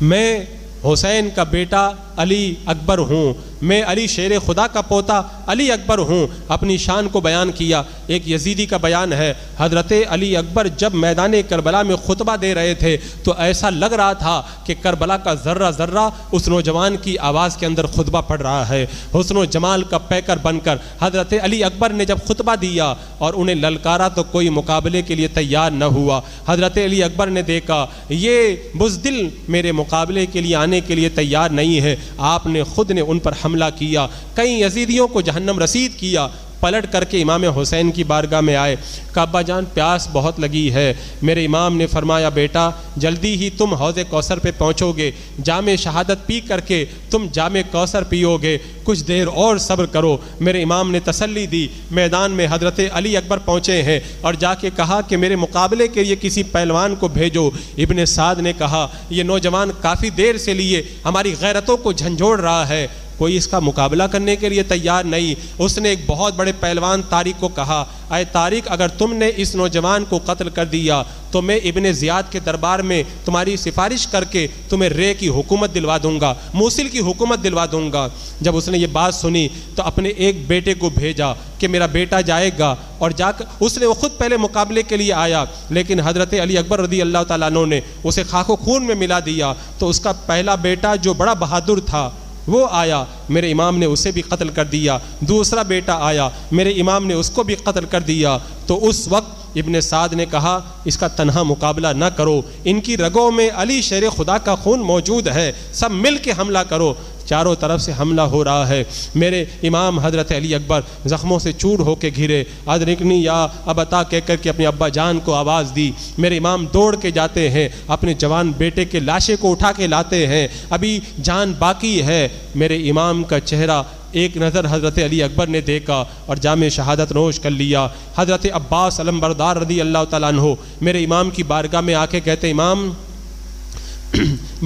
[SPEAKER 2] میں حسین کا بیٹا علی اکبر ہوں، میں علی شیر خدا کا پوتا علی اکبر ہوں، اپنی شان کو بیان کیا۔ ایک یزیدی کا بیان ہے، حضرت علی اکبر جب میدان کربلا میں خطبہ دے رہے تھے تو ایسا لگ رہا تھا کہ کربلا کا ذرہ ذرہ اس نوجوان کی آواز کے اندر خطبہ پڑھ رہا ہے۔ حسن و جمال کا پیکر بن کر حضرت علی اکبر نے جب خطبہ دیا اور انہیں للکارا تو کوئی مقابلے کے لیے تیار نہ ہوا۔ حضرت علی اکبر نے دیکھا یہ بزدل میرے مقابلے کے لیے آنے کے لیے تیار نہیں ہے، آپ نے خود نے ان پر حملہ کیا، کئی یزیدیوں کو جہنم رسید کیا۔ پلٹ کر کے امام حسین کی بارگاہ میں آئے، کہا ابا جان پیاس بہت لگی ہے۔ میرے امام نے فرمایا بیٹا جلدی ہی تم حوض کوثر پہ پہنچو گے، جام شہادت پی کر کے تم جام کوثر پیو گے، کچھ دیر اور صبر کرو۔ میرے امام نے تسلی دی۔ میدان میں حضرت علی اکبر پہنچے ہیں اور جا کے کہا کہ میرے مقابلے کے لیے کسی پہلوان کو بھیجو۔ ابن سعد نے کہا یہ نوجوان کافی دیر سے لیے ہماری غیرتوں کو جھنجھوڑ رہا ہے، کوئی اس کا مقابلہ کرنے کے لیے تیار نہیں۔ اس نے ایک بہت بڑے پہلوان طارق کو کہا اے طارق اگر تم نے اس نوجوان کو قتل کر دیا تو میں ابن زیاد کے دربار میں تمہاری سفارش کر کے تمہیں رے کی حکومت دلوا دوں گا، موصل کی حکومت دلوا دوں گا۔ جب اس نے یہ بات سنی تو اپنے ایک بیٹے کو بھیجا کہ میرا بیٹا جائے گا، اور جا کر اس نے وہ خود پہلے مقابلے کے لیے آیا، لیکن حضرت علی اکبر رضی اللہ تعالیٰ عنہ نے اسے خاک و خون میں ملا دیا، تو اس کا پہلا بیٹا جو بڑا بہادر تھا وہ آیا، میرے امام نے اسے بھی قتل کر دیا۔ دوسرا بیٹا آیا، میرے امام نے اس کو بھی قتل کر دیا۔ تو اس وقت ابن سعد نے کہا اس کا تنہا مقابلہ نہ کرو، ان کی رگوں میں علی شیر خدا کا خون موجود ہے، سب مل کے حملہ کرو۔ چاروں طرف سے حملہ ہو رہا ہے۔ میرے امام حضرت علی اکبر زخموں سے چور ہو کے گھرے، ادرکنی یا ابتا کہہ کر کے اپنے ابا جان کو آواز دی۔ میرے امام دوڑ کے جاتے ہیں، اپنے جوان بیٹے کے لاشے کو اٹھا کے لاتے ہیں، ابھی جان باقی ہے۔ میرے امام کا چہرہ ایک نظر حضرت علی اکبر نے دیکھا اور جام شہادت نوش کر لیا۔ حضرت عباس علمبردار رضی اللہ تعالیٰ عنہ میرے امام کی بارگاہ میں آ کے کہتے امام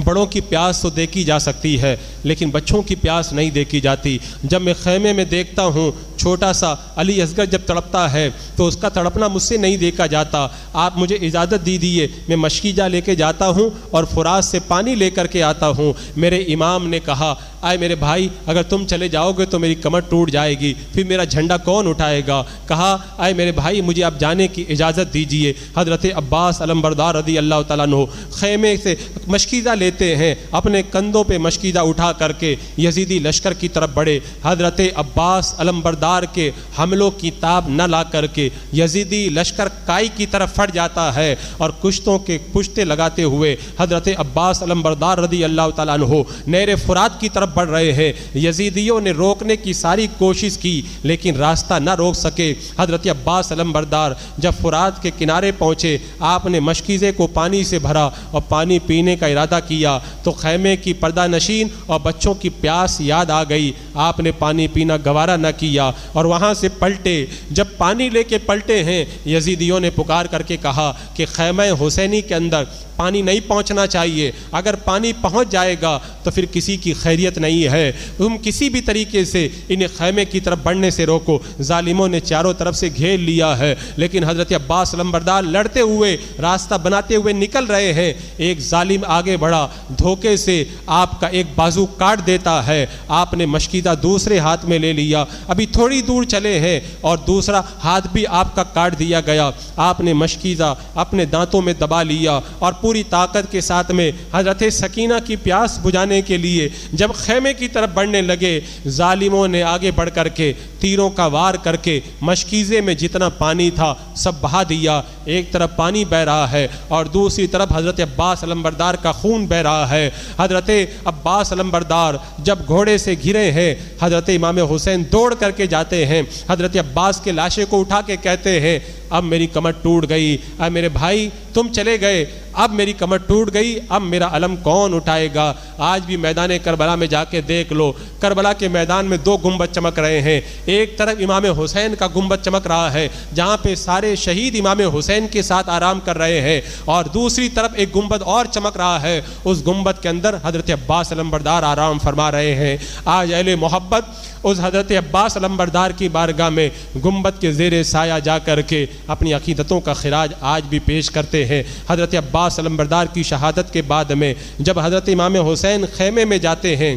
[SPEAKER 2] بڑوں کی پیاس تو دیکھی جا سکتی ہے لیکن بچوں کی پیاس نہیں دیکھی جاتی۔ جب میں خیمے میں دیکھتا ہوں چھوٹا سا علی اصغر جب تڑپتا ہے تو اس کا تڑپنا مجھ سے نہیں دیکھا جاتا، آپ مجھے اجازت دیجیے میں مشکیجہ لے کے جاتا ہوں اور فرات سے پانی لے کر کے آتا ہوں۔ میرے امام نے کہا آئے میرے بھائی اگر تم چلے جاؤ گے تو میری کمر ٹوٹ جائے گی، پھر میرا جھنڈا کون اٹھائے گا؟ کہا آئے میرے بھائی مجھے آپ جانے کی اجازت دیجیے۔ حضرت عباس علمبردار رضی اللہ تعالیٰ عنہ خیمے سے مشکیزہ لیتے ہیں، اپنے کندھوں پہ مشکیزہ اٹھا کر کے یزیدی لشکر کی طرف بڑھے۔ حضرت عباس علمبردار کے حملوں کی تاب نہ لا کر کے یزیدی لشکر کائی کی طرف پھٹ جاتا ہے اور کشتوں کے پشتے لگاتے ہوئے حضرت عباس علمبردار رضی اللہ تعالیٰ عنہ نہر فرات کی طرف بڑھ رہے ہیں۔ یزیدیوں نے روکنے کی ساری کوشش کی لیکن راستہ نہ روک سکے۔ حضرت عباس علمبردار جب فرات کے کنارے پہنچے آپ نے مشکیزے کو پانی سے بھرا اور پانی پینے کا ارادہ کیا تو خیمے کی پردہ نشین اور بچوں کی پیاس یاد آ گئی، آپ نے پانی پینا گوارا نہ کیا اور وہاں سے پلٹے۔ جب پانی لے کے پلٹے ہیں یزیدیوں نے پکار کر کے کہا کہ خیمہ حسینی کے اندر پانی نہیں پہنچنا چاہیے، اگر پانی پہنچ جائے گا تو پھر کسی کی خیریت نہیں ہے، تم کسی بھی طریقے سے انہیں خیمے کی طرف بڑھنے سے روکو۔ ظالموں نے چاروں طرف سے گھیر لیا ہے لیکن حضرت عباس علمبردار لڑتے ہوئے راستہ بناتے ہوئے نکل رہے ہیں۔ ایک ظالم آگے بڑھا، دھوکے سے آپ کا ایک بازو کاٹ دیتا ہے، آپ نے مشکیزہ دوسرے ہاتھ میں لے لیا، ابھی تھوڑی دور چلے ہیں اور دوسرا ہاتھ بھی آپ کا کاٹ دیا گیا۔ آپ نے مشکیزہ اپنے دانتوں میں دبا لیا اور پوری طاقت کے ساتھ میں حضرت سکینہ کی پیاس بجھانے کے لیے جب خیمے کی طرف بڑھنے لگے ظالموں نے آگے بڑھ کر کے تیروں کا وار کر کے مشکیزے میں جتنا پانی تھا سب بہا دیا۔ ایک طرف پانی بہ رہا ہے اور دوسری طرف حضرت عباس علمبردار کا خون بہ رہا ہے۔ حضرت عباس علمبردار جب گھوڑے سے گرے ہیں حضرت امام حسین دوڑ کر کے جاتے ہیں، حضرت عباس کے لاشے کو اٹھا کے کہتے ہیں اب میری کمر ٹوٹ گئی، اب میرے بھائی تم چلے گئے، اب میری کمر ٹوٹ گئی، اب میرا علم کون اٹھائے گا؟ آج بھی میدان کربلا میں جا کے دیکھ لو، کربلا کے میدان میں دو گنبد چمک رہے ہیں، ایک طرف امام حسین کا گنبد چمک رہا ہے جہاں پہ سارے شہید امام حسین کے ساتھ آرام کر رہے ہیں، اور دوسری طرف ایک گنبد اور چمک رہا ہے، اس گنبد کے اندر حضرت عباس علمبردار آرام فرما رہے ہیں۔ آج اہل محبت اس حضرت عباس علمبردار کی بارگاہ میں گنبد کے زیر سایہ جا کر کے اپنی عقیدتوں کا خراج آج بھی پیش کرتے ہیں۔ حضرت عباس علمبردار کی شہادت کے بعد میں جب حضرت امام حسین خیمے میں جاتے ہیں،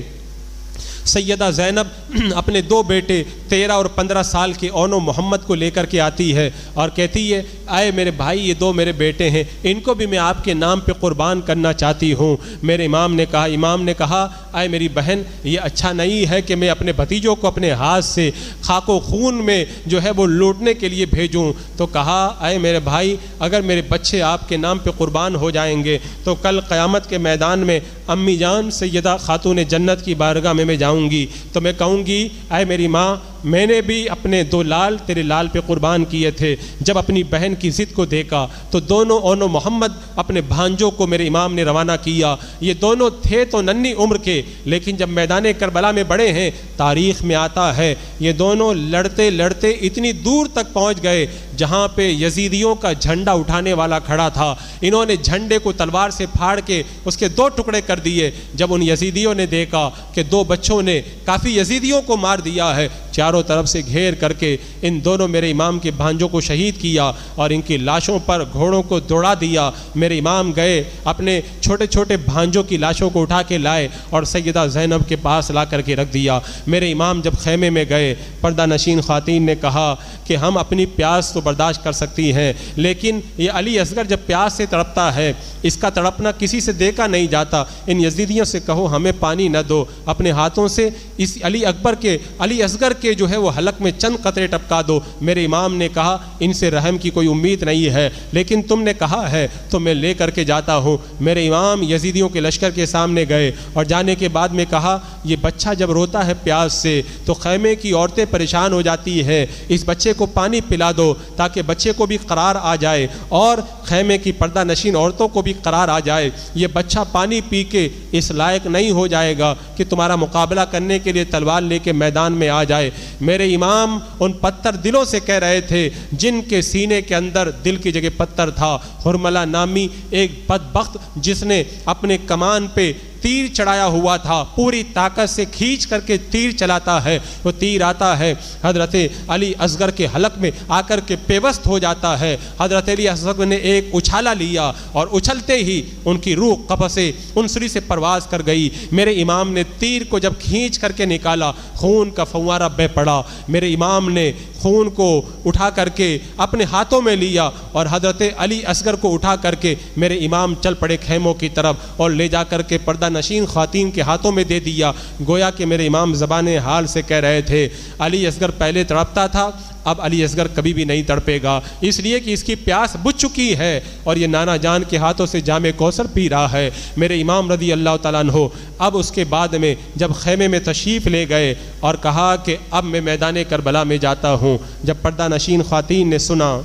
[SPEAKER 2] سیدہ زینب اپنے دو بیٹے 13 اور 15 سال کے اون و محمد کو لے کر کے آتی ہے اور کہتی ہے آئے میرے بھائی، یہ دو میرے بیٹے ہیں، ان کو بھی میں آپ کے نام پہ قربان کرنا چاہتی ہوں۔ میرے امام نے کہا آئے میری بہن، یہ اچھا نہیں ہے کہ میں اپنے بھتیجوں کو اپنے ہاتھ سے خاک و خون میں جو ہے وہ لوٹنے کے لیے بھیجوں۔ تو کہا آئے میرے بھائی، اگر میرے بچے آپ کے نام پہ قربان ہو جائیں گے تو کل قیامت کے میدان میں امی جان سیدہ خاتون جنت کی بارگاہ میں جاؤں گی تو میں کہوں گی اے میری ماں، میں نے بھی اپنے دو لال تیرے لال پہ قربان کیے تھے۔ جب اپنی بہن کی ضد کو دیکھا تو دونوں اون و محمد اپنے بھانجوں کو میرے امام نے روانہ کیا۔ یہ دونوں تھے تو ننھی عمر کے، لیکن جب میدان کربلا میں بڑے ہیں، تاریخ میں آتا ہے یہ دونوں لڑتے لڑتے اتنی دور تک پہنچ گئے جہاں پہ یزیدیوں کا جھنڈا اٹھانے والا کھڑا تھا۔ انہوں نے جھنڈے کو تلوار سے پھاڑ کے اس کے 2 ٹکڑے کر دیے۔ جب ان یزیدیوں نے دیکھا کہ 2 بچوں نے کافی یزیدیوں کو مار دیا ہے، چاروں طرف سے گھیر کر کے ان دونوں میرے امام کے بھانجوں کو شہید کیا اور ان کی لاشوں پر گھوڑوں کو دوڑا دیا۔ میرے امام گئے اپنے چھوٹے چھوٹے بھانجوں کی لاشوں کو اٹھا کے لائے اور سیدہ زینب کے پاس لا کر کے رکھ دیا۔ میرے امام جب خیمے میں گئے، پردہ نشین خواتین نے کہا کہ ہم اپنی پیاس تو برداشت کر سکتی ہیں، لیکن یہ علی اصغر جب پیاس سے تڑپتا ہے، اس کا تڑپنا کسی سے دیکھا نہیں جاتا، ان یزیدیوں سے کہو ہمیں پانی نہ دو، اپنے ہاتھوں سے اس علی اصغر کے جو ہے وہ حلق میں چند قطرے ٹپکا دو۔ میرے امام نے کہا ان سے رحم کی کوئی امید نہیں ہے، لیکن تم نے کہا ہے تو میں لے کر کے جاتا ہوں۔ میرے امام یزیدیوں کے لشکر کے سامنے گئے اور جانے کے بعد میں کہا یہ بچہ جب روتا ہے پیاس سے تو خیمے کی عورتیں پریشان ہو جاتی ہیں، اس بچے کو پانی پلا دو تاکہ بچے کو بھی قرار آ جائے اور خیمے کی پردہ نشین عورتوں کو بھی قرار آ جائے۔ یہ بچہ پانی پی کے اس لائق نہیں ہو جائے گا کہ تمہارا مقابلہ کرنے کے لیے تلوار لے کے میدان میں آ جائے۔ میرے امام ان پتھر دلوں سے کہہ رہے تھے جن کے سینے کے اندر دل کی جگہ پتھر تھا۔ حرملہ نامی ایک بدبخت جس نے اپنے کمان پہ تیر چڑھایا ہوا تھا، پوری طاقت سے کھینچ کر کے تیر چلاتا ہے، وہ تیر آتا ہے حضرت علی اصغر کے حلق میں آ کر کے پیوست ہو جاتا ہے۔ حضرت علی اصغر نے ایک اچھالا لیا اور اچھلتے ہی ان کی روح قفس انصری سے پرواز کر گئی۔ میرے امام نے تیر کو جب کھینچ کر کے نکالا، خون کا فوارہ بہہ پڑا۔ میرے امام نے خون کو اٹھا کر کے اپنے ہاتھوں میں لیا اور حضرت علی اصغر کو اٹھا کر کے میرے امام چل پڑے خیموں کی طرف اور لے جا کر کے پردہ نشین خواتین کے ہاتھوں میں دے دیا۔ گویا کہ میرے امام زبان حال سے کہہ رہے تھے علی اصغر پہلے تڑپتا تھا، اب علی اصغر کبھی بھی نہیں تڑپے گا، اس لیے کہ اس کی پیاس بجھ چکی ہے اور یہ نانا جان کے ہاتھوں سے جام کوثر پی رہا ہے۔ میرے امام رضی اللہ تعالیٰ عنہ اب اس کے بعد میں جب خیمے میں تشریف لے گئے اور کہا کہ اب میں میدان کربلا میں جاتا ہوں، جب پردہ نشین خواتین نے سنا،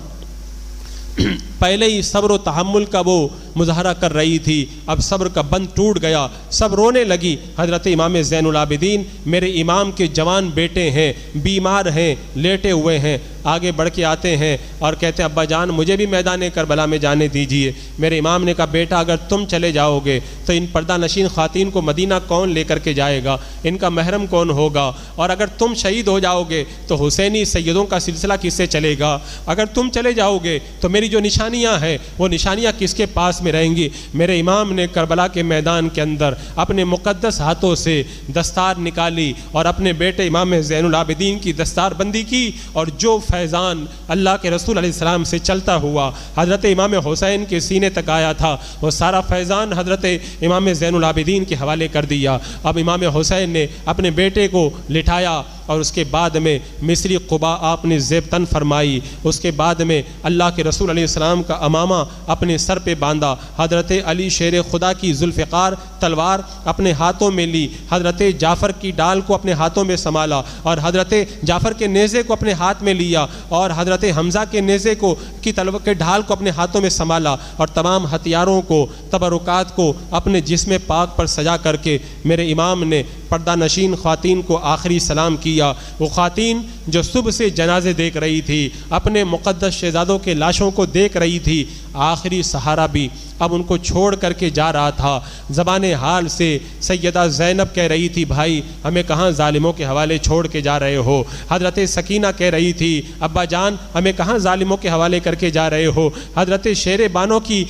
[SPEAKER 2] پہلے ہی صبر و تحمل کا وہ مظاہرہ کر رہی تھی، اب صبر کا بند ٹوٹ گیا، سب رونے لگی۔ حضرت امام زین العابدین میرے امام کے جوان بیٹے ہیں، بیمار ہیں، لیٹے ہوئے ہیں، آگے بڑھ کے آتے ہیں اور کہتے ہیں ابا جان مجھے بھی میدان کربلا میں جانے دیجئے۔ میرے امام نے کہا بیٹا اگر تم چلے جاؤ گے تو ان پردہ نشین خواتین کو مدینہ کون لے کر کے جائے گا، ان کا محرم کون ہوگا، اور اگر تم شہید ہو جاؤ گے تو حسینی سیدوں کا سلسلہ کس سے چلے گا، اگر تم چلے جاؤ گے تو میری جو نشانیاں ہیں وہ نشانیاں کس کے پاس میں رہیں گی۔ میرے امام نے کربلا کے میدان کے اندر اپنے مقدس ہاتھوں سے دستار نکالی اور اپنے بیٹے امام زین العابدین کی دستار بندی کی، اور جو فیضان اللہ کے رسول علیہ السلام سے چلتا ہوا حضرت امام حسین کے سینے تک آیا تھا، وہ سارا فیضان حضرت امام زین العابدین کے حوالے کر دیا۔ اب امام حسین نے اپنے بیٹے کو لٹھایا اور اس کے بعد میں مصری قبا آپ نے زیب تن فرمائی، اس کے بعد میں اللہ کے رسول علیہ السلام کا امامہ اپنے سر پہ باندھا، حضرت علی شیر خدا کی ذوالفقار تلوار اپنے ہاتھوں میں لی، حضرت جعفر کی ڈال کو اپنے ہاتھوں میں سنبھالا اور حضرت جعفر کے نیزے کو اپنے ہاتھ میں لیا اور حضرت حمزہ کے نیزے کو کی تلوار کے ڈھال کو اپنے ہاتھوں میں سنبھالا اور تمام ہتھیاروں کو تبرکات کو اپنے جسم پاک پر سجا کر کے میرے امام نے پردہ نشین خواتین کو آخری سلام کیا۔ وہ خواتین جو صبح سے جنازے دیکھ رہی تھی، اپنے مقدس شہزادوں کے لاشوں کو دیکھ رہی تھی، آخری سہارا بھی اب ان کو چھوڑ کر کے جا رہا تھا۔ زبان حال سے سیدہ زینب کہہ رہی تھی بھائی ہمیں کہاں ظالموں کے حوالے چھوڑ کے جا رہے ہو۔ حضرت سکینہ کہہ رہی تھی ابا جان ہمیں کہاں ظالموں کے حوالے کر کے جا رہے ہو۔ حضرت شیر بانو کی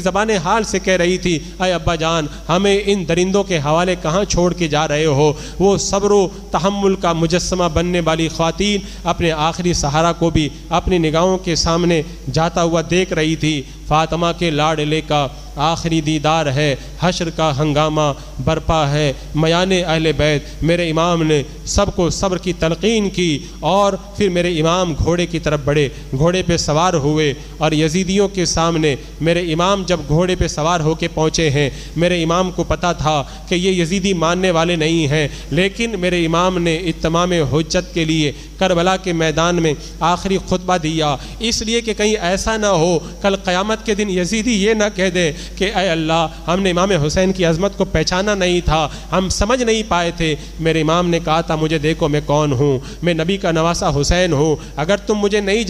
[SPEAKER 2] زبان حال سے کہہ رہی تھی اے ابا جان ہمیں ان درندوں کے حوالے کہاں چھوڑ کے جا رہے ہو۔ وہ صبر و تحمل کا مجسمہ بننے والی خواتین اپنے آخری سہارا کو بھی اپنی نگاہوں کے سامنے جاتا ہوا دیکھ رہی تھی۔ فاطمہ کے لاڈلے کا آخری دیدار ہے، حشر کا ہنگامہ برپا ہے، میان اہل بیت۔ میرے امام نے سب کو صبر کی تلقین کی اور پھر میرے امام گھوڑے کی طرف بڑھے، گھوڑے پہ سوار ہوئے اور یزیدیوں کے سامنے میرے امام جب گھوڑے پہ سوار ہو کے پہنچے ہیں، میرے امام کو پتہ تھا کہ یہ یزیدی ماننے والے نہیں ہیں، لیکن میرے امام نے اتمام حجت کے لیے کربلا کے میدان میں آخری خطبہ دیا، اس لیے کہ کہیں ایسا نہ ہو کل قیامت کے دن یزیدی یہ نہ کہہ دے کہ اے اللہ ہم نے امام حسین کی عظمت کو پہچانا نہیں تھا، ہم سمجھ نہیں پائے تھے۔ میرے امام نے کہا تھا مجھے دیکھو میں کون ہوں، میں نبی کا نواسہ حسین ہوں، اگر تم مجھے نہیں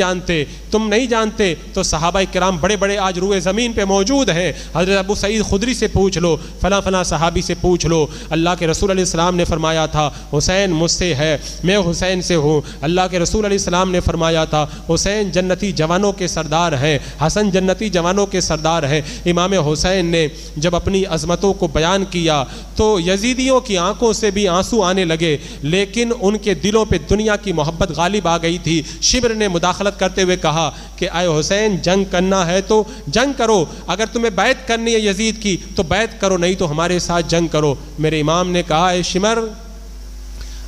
[SPEAKER 2] جانتے تو صحابہ کرام بڑے بڑے آج روئے زمین پہ موجود ہیں، حضرت ابو سعید خدری سے پوچھ لو، فلاں فلاں صحابی سے پوچھ لو۔ اللہ کے رسول علیہ السلام نے فرمایا تھا حسین مجھ سے ہے، میں حسین سے ہوں۔ اللہ کے رسول علیہ السلام نے فرمایا تھا حسین جنتی جوانوں کے سردار ہیں، حسن جنتی جوانوں کے سردار ہیں۔ امام حسین نے جب اپنی عظمتوں کو بیان کیا تو یزیدیوں کی آنکھوں سے بھی آنسو آنے لگے، لیکن ان کے دلوں پہ دنیا کی محبت غالب آ گئی تھی۔ شبر نے مداخلت کرتے ہوئے کہا کہ اے حسین جنگ کرنا ہے تو جنگ کرو، اگر تمہیں بیعت کرنی ہے یزید کی تو بیعت کرو، نہیں تو ہمارے ساتھ جنگ کرو۔ میرے امام نے کہا اے شمر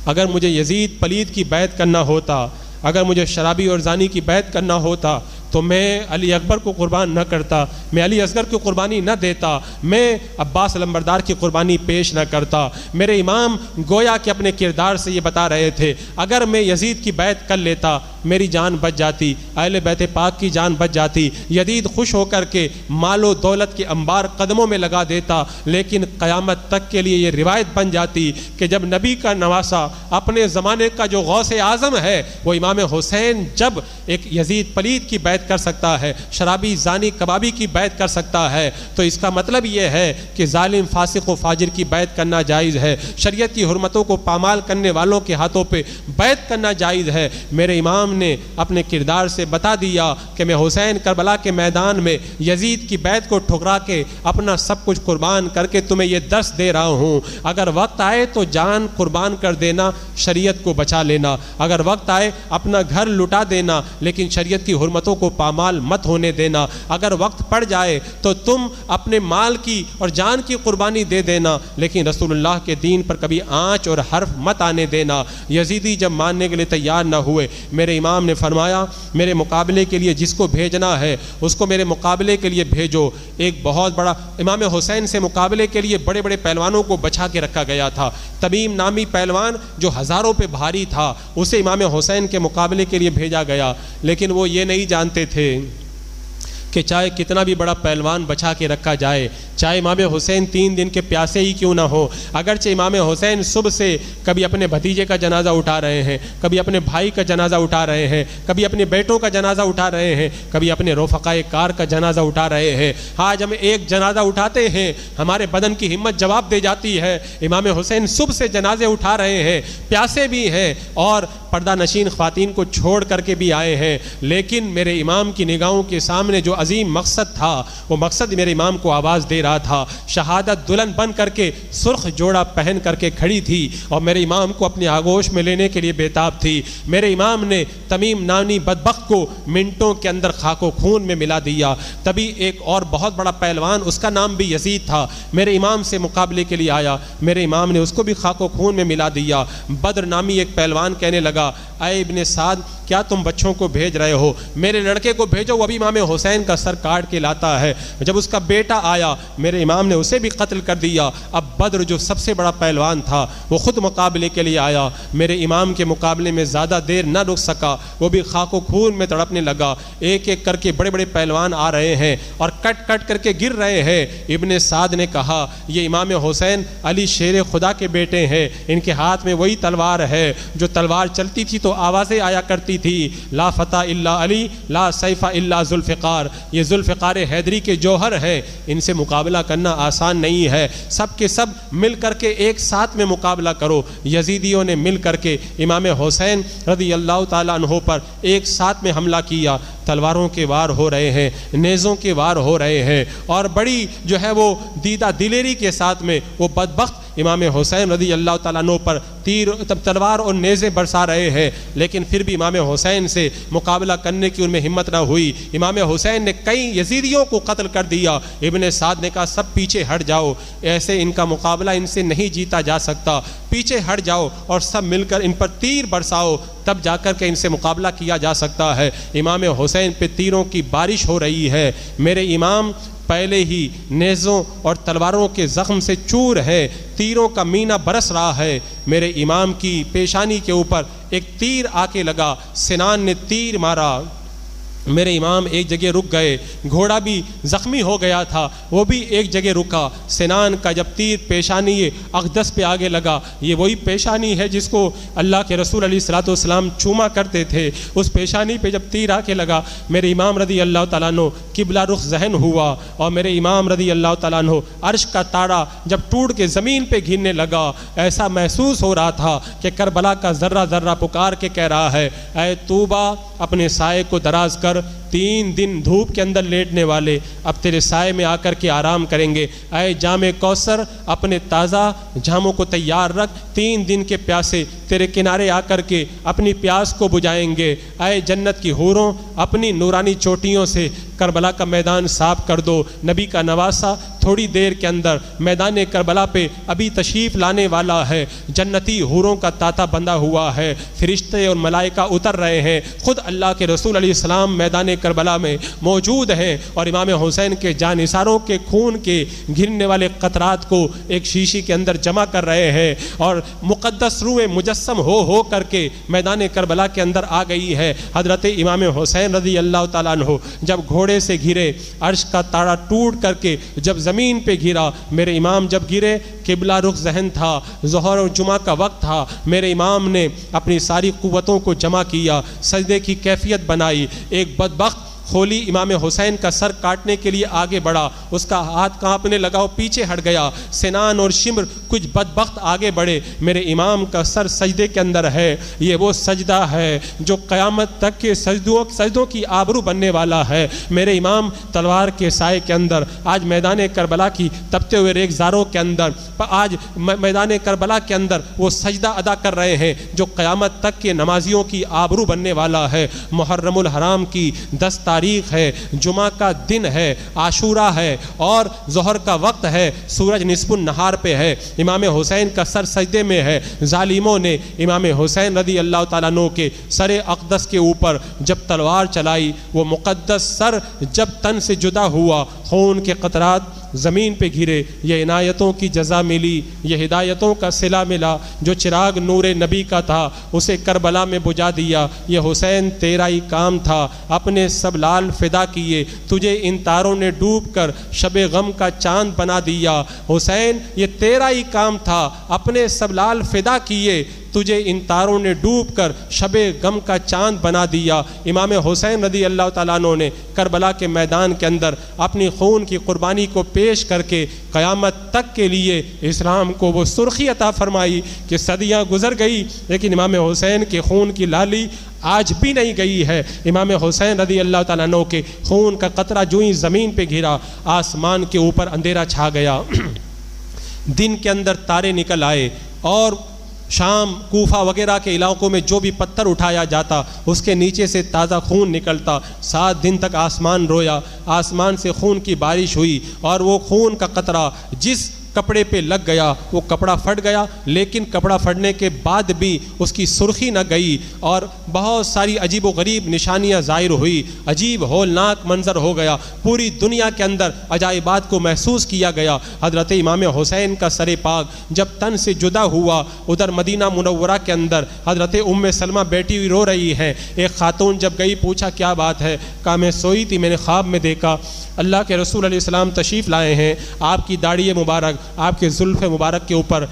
[SPEAKER 2] اگر مجھے یزید پلید کی بیعت کرنا ہوتا، اگر مجھے شرابی اور زانی کی بیعت کرنا ہوتا تو میں علی اکبر کو قربان نہ کرتا، میں علی اصغر کی قربانی نہ دیتا، میں عباس علمبردار کی قربانی پیش نہ کرتا۔ میرے امام گویا کہ اپنے کردار سے یہ بتا رہے تھے اگر میں یزید کی بیعت کر لیتا میری جان بچ جاتی، اہل بیت پاک کی جان بچ جاتی، یزید خوش ہو کر کے مال و دولت کے انبار قدموں میں لگا دیتا، لیکن قیامت تک کے لیے یہ روایت بن جاتی کہ جب نبی کا نواسہ اپنے زمانے کا جو غوث اعظم ہے وہ امام حسین جب ایک یزید پلید کی بیعت کر سکتا ہے، شرابی زانی کبابی کی بیعت کر سکتا ہے، تو اس کا مطلب یہ ہے کہ ظالم فاسق و فاجر کی بیعت کرنا جائز ہے، شریعت کی حرمتوں کو پامال کرنے والوں کے ہاتھوں پہ بیعت کرنا جائز ہے۔ میرے امام نے اپنے کردار سے بتا دیا کہ میں حسین کربلا کے میدان میں یزید کی بیعت کو ٹھکرا کے اپنا سب کچھ قربان کر کے تمہیں یہ درس دے رہا ہوں، اگر وقت آئے تو جان قربان کر دینا، شریعت کو بچا لینا، اگر وقت آئے اپنا گھر لٹا دینا لیکن شریعت کی حرمتوں کو پامال مت ہونے دینا، اگر وقت پڑ جائے تو تم اپنے مال کی اور جان کی قربانی دے دینا لیکن رسول اللہ کے دین پر کبھی آنچ اور حرف مت آنے دینا۔ یزیدی جب ماننے کے لیے تیار نہ ہوئے، میرے امام نے فرمایا میرے مقابلے کے لیے جس کو بھیجنا ہے اس کو میرے مقابلے کے لیے بھیجو۔ ایک بہت بڑا امام حسین سے مقابلے کے لیے بڑے بڑے پہلوانوں کو بچا کے رکھا گیا تھا۔ تمیم نامی پہلوان جو ہزاروں پہ بھاری تھا اسے امام حسین کے مقابلے کے لیے بھیجا گیا، لیکن وہ یہ نہیں جانتے تھے کہ چاہے کتنا بھی بڑا پہلوان بچا کے رکھا جائے، چاہے امام حسین 3 دن کے پیاسے ہی کیوں نہ ہو، اگرچہ امام حسین صبح سے کبھی اپنے بھتیجے کا جنازہ اٹھا رہے ہیں، کبھی اپنے بھائی کا جنازہ اٹھا رہے ہیں، کبھی اپنے بیٹوں کا جنازہ اٹھا رہے ہیں، کبھی اپنے رفقائے کار کا جنازہ اٹھا رہے ہیں۔ آج ہم ایک جنازہ اٹھاتے ہیں ہمارے بدن کی ہمت جواب دے جاتی ہے، امام حسین صبح سے جنازے اٹھا رہے ہیں، پیاسے بھی ہیں اور پردہ نشین خواتین کو چھوڑ کر کے بھی آئے ہیں، لیکن میرے امام کی نگاہوں کے سامنے جو عظیم مقصد تھا وہ مقصد میرے امام کو آواز دے رہا تھا۔ شہادت دلہن بن کر کے سرخ جوڑا پہن کر کے کھڑی تھی اور میرے امام کو اپنے آغوش میں لینے کے لیے بےتاب تھی۔ میرے امام نے تمیم نانی بدبخت کو منٹوں کے اندر خاک و خون میں ملا دیا۔ تبھی ایک اور بہت بڑا پہلوان، اس کا نام بھی یزید تھا، میرے امام سے مقابلے کے لیے آیا، میرے امام نے اس کو بھی خاک و خون میں ملا دیا۔ بدر نامی ایک پہلوان کہنے لگا اے ابن سعد کیا تم بچوں کو بھیج رہے ہو؟ میرے لڑکے کو بھیجو، وہ ابھی امام حسین کا سر کاٹ کے لاتا ہے۔ جب اس کا بیٹا آیا میرے امام نے اسے بھی قتل کر دیا۔ اب بدر جو سب سے بڑا پہلوان تھا وہ خود مقابلے کے لیے آیا، میرے امام کے مقابلے میں زیادہ دیر نہ رک سکا، وہ بھی خاک و خون میں تڑپنے لگا۔ ایک ایک کر کے بڑے بڑے پہلوان آ رہے ہیں اور کٹ کٹ کر کے گر رہے ہیں۔ ابن سعد نے کہا یہ امام حسین علی شیر خدا کے بیٹے ہیں، ان کے ہاتھ میں وہی تلوار ہے جو تلوار چلتی تھی تو آوازیں آیا کرتی تھی، لا فتح الا علی لا سیف الا ذوالفقار، یہ ذوالفقار حیدری کے جوہر ہیں، ان سے مقابلہ کرنا آسان نہیں ہے، سب کے سب مل کر کے ایک ساتھ میں مقابلہ کرو۔ یزیدیوں نے مل کر کے امام حسین رضی اللہ تعالیٰ عنہ پر ایک ساتھ میں حملہ کیا، تلواروں کے وار ہو رہے ہیں، نیزوں کے وار ہو رہے ہیں، اور بڑی جو ہے وہ دیدہ دلیری کے ساتھ میں وہ بدبخت امام حسین رضی اللہ تعالیٰ عنہ پر تلوار اور نیزیں برسا رہے ہیں، لیکن پھر بھی امام حسین سے مقابلہ کرنے کی ان میں ہمت نہ ہوئی۔ امام حسین نے کئی یزیدیوں کو قتل کر دیا۔ ابن سعد نے کہا سب پیچھے ہٹ جاؤ، ایسے ان کا مقابلہ ان سے نہیں جیتا جا سکتا، پیچھے ہٹ جاؤ اور سب مل کر ان پر تیر برساؤ، تب جا کر کے ان سے مقابلہ کیا جا سکتا ہے۔ امام حسین پہ تیروں کی بارش ہو رہی ہے، میرے امام پہلے ہی نیزوں اور تلواروں کے زخم سے چور ہے، تیروں کا مینہ برس رہا ہے۔ میرے امام کی پیشانی کے اوپر ایک تیر آ کے لگا، سنان نے تیر مارا، میرے امام ایک جگہ رک گئے، گھوڑا بھی زخمی ہو گیا تھا، وہ بھی ایک جگہ رکا۔ سنان کا جب تیر پیشانی اقدس پہ آگے لگا، یہ وہی پیشانی ہے جس کو اللہ کے رسول علیہ الصلوۃ والسلام چوما کرتے تھے، اس پیشانی پہ جب تیر آ کے لگا، میرے امام رضی اللہ تعالیٰ عنہ قبلہ رخ ذہن ہوا، اور میرے امام رضی اللہ تعالیٰ عنہ عرش کا تارا جب ٹوٹ کے زمین پہ گرنے لگا، ایسا محسوس ہو رہا تھا کہ کربلا کا ذرہ ذرہ پکار کے کہہ رہا ہے، اے طوبہ اپنے سائے کو دراز کر، 3 دن دھوپ کے اندر لیٹنے والے اب تیرے سائے میں آ کر کے آرام کریں گے۔ اے جام کوثر اپنے تازہ جاموں کو تیار رکھ، 3 دن کے پیاسے تیرے کنارے آ کر کے اپنی پیاس کو بجھائیں گے۔ اے جنت کی حوروں اپنی نورانی چوٹیوں سے کربلا کا میدان صاف کر دو۔ نبی کا نواسا تھوڑی دیر کے اندر میدان کربلا پہ ابھی تشریف لانے والا ہے، جنتی حوروں کا تاتا بندھا ہوا ہے، فرشتے اور ملائکہ اتر رہے ہیں، خود اللہ کے رسول علیہ السلام میدان کربلا میں موجود ہیں، اور امام حسین کے جانثاروں کے خون کے گرنے والے قطرات کو ایک شیشی کے اندر جمع کر رہے ہیں، اور مقدس روح مجسم ہو کر کے میدان کربلا کے اندر آ گئی ہے۔ حضرت امام حسین رضی اللہ تعالیٰ عنہ جب گھوڑے سے گرے، عرش کا تارا ٹوٹ کر کے جب زمین پہ گرا، میرے امام جب گرے قبلہ رخ ذہن تھا، ظہر اور جمعہ کا وقت تھا، میرے امام نے اپنی ساری قوتوں کو جمع کیا، سجدے کی کیفیت بنائی، ایک بدبخت کھولی امام حسین کا سر کاٹنے کے لیے آگے بڑھا، اس کا ہاتھ کانپنے لگا، وہ پیچھے ہٹ گیا، سنان اور شمر کچھ بدبخت آگے بڑھے، میرے امام کا سر سجدے کے اندر ہے۔ یہ وہ سجدہ ہے جو قیامت تک کے سجدوں کی آبرو بننے والا ہے۔ میرے امام تلوار کے سائے کے اندر آج میدان کربلا کی تپتے ہوئے ریگزاروں کے اندر، آج میدان کربلا کے اندر وہ سجدہ ادا کر رہے ہیں جو قیامت تک کے نمازیوں کی آبرو بننے والا ہے۔ محرم الحرام کی 10 تاریخ ہے، جمعہ کا دن ہے، عاشورہ ہے، اور ظہر کا وقت ہے، سورج نصف النہار پہ ہے، امام حسین کا سر سجدے میں ہے۔ ظالموں نے امام حسین رضی اللہ تعالیٰ عنہ کے سر اقدس کے اوپر جب تلوار چلائی، وہ مقدس سر جب تن سے جدا ہوا، خون کے قطرات زمین پہ گرے، یہ عنایتوں کی جزا ملی، یہ ہدایتوں کا صلہ ملا، جو چراغ نور نبی کا تھا اسے کربلا میں بجھا دیا۔ یہ حسین تیرا ہی کام تھا، اپنے سب لال فدا کیے، تجھے ان تاروں نے ڈوب کر شب غم کا چاند بنا دیا۔ حسین یہ تیرا ہی کام تھا، اپنے سب لال فدا کیے، تجھے ان تاروں نے ڈوب کر شب غم کا چاند بنا دیا۔ امام حسین رضی اللہ تعالیٰ عنہ نے کربلا کے میدان کے اندر اپنی خون کی قربانی کو پیش کر کے قیامت تک کے لیے اسلام کو وہ سرخی عطا فرمائی کہ صدیاں گزر گئی لیکن امام حسین کے خون کی لالی آج بھی نہیں گئی ہے۔ امام حسین رضی اللہ تعالیٰ عنہ کے خون کا قطرہ جو ہی زمین پہ گرا، آسمان کے اوپر اندھیرا چھا گیا، دن کے اندر تارے نکل آئے، اور شام کوفہ وغیرہ کے علاقوں میں جو بھی پتھر اٹھایا جاتا اس کے نیچے سے تازہ خون نکلتا۔ 7 دن تک آسمان رویا، آسمان سے خون کی بارش ہوئی، اور وہ خون کا قطرہ جس کپڑے پہ لگ گیا وہ کپڑا پھٹ گیا، لیکن کپڑا پھٹنے کے بعد بھی اس کی سرخی نہ گئی، اور بہت ساری عجیب و غریب نشانیاں ظاہر ہوئی، عجیب ہولناک منظر ہو گیا، پوری دنیا کے اندر عجائبات کو محسوس کیا گیا۔ حضرت امام حسین کا سر پاک جب تن سے جدا ہوا، ادھر مدینہ منورہ کے اندر حضرت ام سلمہ بیٹھی ہوئی رو رہی ہیں، ایک خاتون جب گئی پوچھا کیا بات ہے، کہا میں سوئی تھی، میں نے خواب میں دیکھا اللہ کے رسول علیہ السلام تشریف لائے ہیں، آپ کی داڑھی مبارک آپ کے زلف مبارک کے اوپر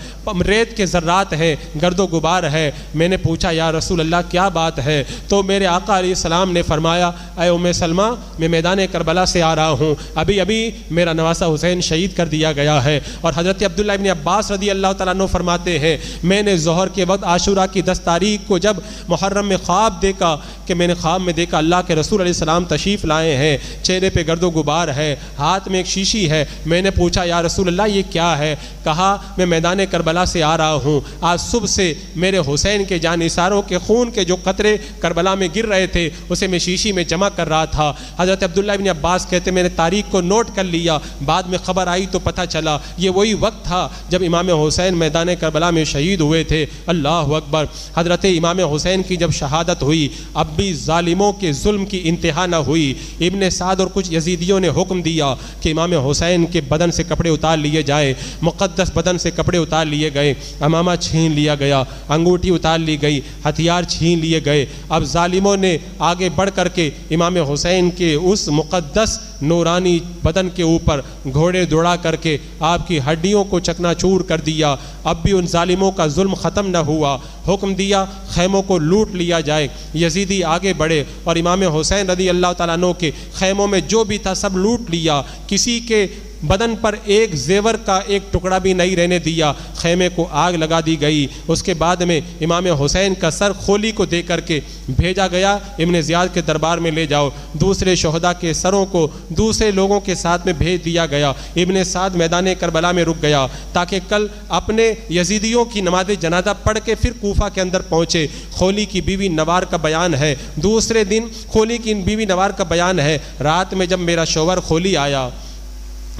[SPEAKER 2] ریت کے ذرات ہیں، گرد و غبار ہے۔ میں نے پوچھا یا رسول اللہ کیا بات ہے؟ تو میرے آقا علیہ السلام نے فرمایا اے ام سلمہ میں میدان کربلا سے آ رہا ہوں، ابھی میرا نواسہ حسین شہید کر دیا گیا ہے۔ اور حضرت عبداللہ ابن عباس رضی اللہ تعالیٰ عنہ فرماتے ہیں میں نے ظہر کے وقت عاشورہ کی 10 تاریخ کو جب محرم میں خواب دیکھا کہ میں نے خواب میں دیکھا اللہ کے رسول علیہ السلام تشریف لائے ہیں، چہرے پہ گرد و غبار ہے، ہاتھ میں ایک شیشی ہے۔ میں نے پوچھا یا رسول اللہ یہ کیا ہے؟ کہا میں میدان کربلا سے آ رہا ہوں، آج صبح سے میرے حسین کے جانثاروں کے خون کے جو قطرے کربلا میں گر رہے تھے اسے میں شیشی میں جمع کر رہا تھا۔ حضرت عبداللہ ابن عباس کہتے میں نے تاریخ کو نوٹ کر لیا، بعد میں خبر آئی تو پتہ چلا یہ وہی وقت تھا جب امام حسین میدان کربلا میں شہید ہوئے تھے۔ اللہ اکبر۔ حضرت امام حسین کی جب شہادت ہوئی اب بھی ظالموں کے ظلم کی انتہا نہ ہوئی۔ ابن سعد اور کچھ یزیدیوں نے حکم دیا کہ امام حسین کے بدن سے کپڑے اتار لیے جائے، مقدس بدن سے کپڑے اتار لیے گئے، امامہ چھین لیا گیا، انگوٹھی اتار لی گئی، ہتھیار چھین لیے گئے۔ اب ظالموں نے آگے بڑھ کر کے امام حسین کے اس مقدس نورانی بدن کے اوپر گھوڑے دوڑا کر کے آپ کی ہڈیوں کو چکنا چور کر دیا۔ اب بھی ان ظالموں کا ظلم ختم نہ ہوا، حکم دیا خیموں کو لوٹ لیا جائے۔ یزیدی آگے بڑھے اور امام حسین رضی اللہ تعالیٰ عنہ کے خیموں میں جو بھی تھا سب لوٹ لیا، کسی کے بدن پر ایک زیور کا ایک ٹکڑا بھی نہیں رہنے دیا، خیمے کو آگ لگا دی گئی۔ اس کے بعد میں امام حسین کا سر خولی کو دے کر کے بھیجا گیا ابن زیاد کے دربار میں لے جاؤ، دوسرے شہداء کے سروں کو دوسرے لوگوں کے ساتھ میں بھیج دیا گیا۔ ابن سعد میدان کربلا میں رک گیا تاکہ کل اپنے یزیدیوں کی نماز جنازہ پڑھ کے پھر کوفہ کے اندر پہنچے۔ خولی کی بیوی نوار کا بیان ہے، دوسرے دن خولی کی بیوی نوار کا بیان ہے رات میں جب میرا شوہر خولی آیا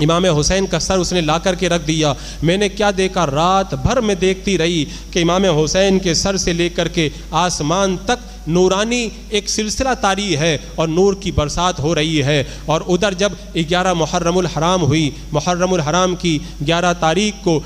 [SPEAKER 2] امام حسین کا سر اس نے لا کر کے رکھ دیا۔ میں نے کیا دیکھا؟ رات بھر میں دیکھتی رہی کہ امام حسین کے سر سے لے کر کے آسمان تک نورانی ایک سلسلہ طاری ہے اور نور کی برسات ہو رہی ہے۔ اور ادھر جب 11 محرم الحرام ہوئی، محرم الحرام کی 11 تاریخ کو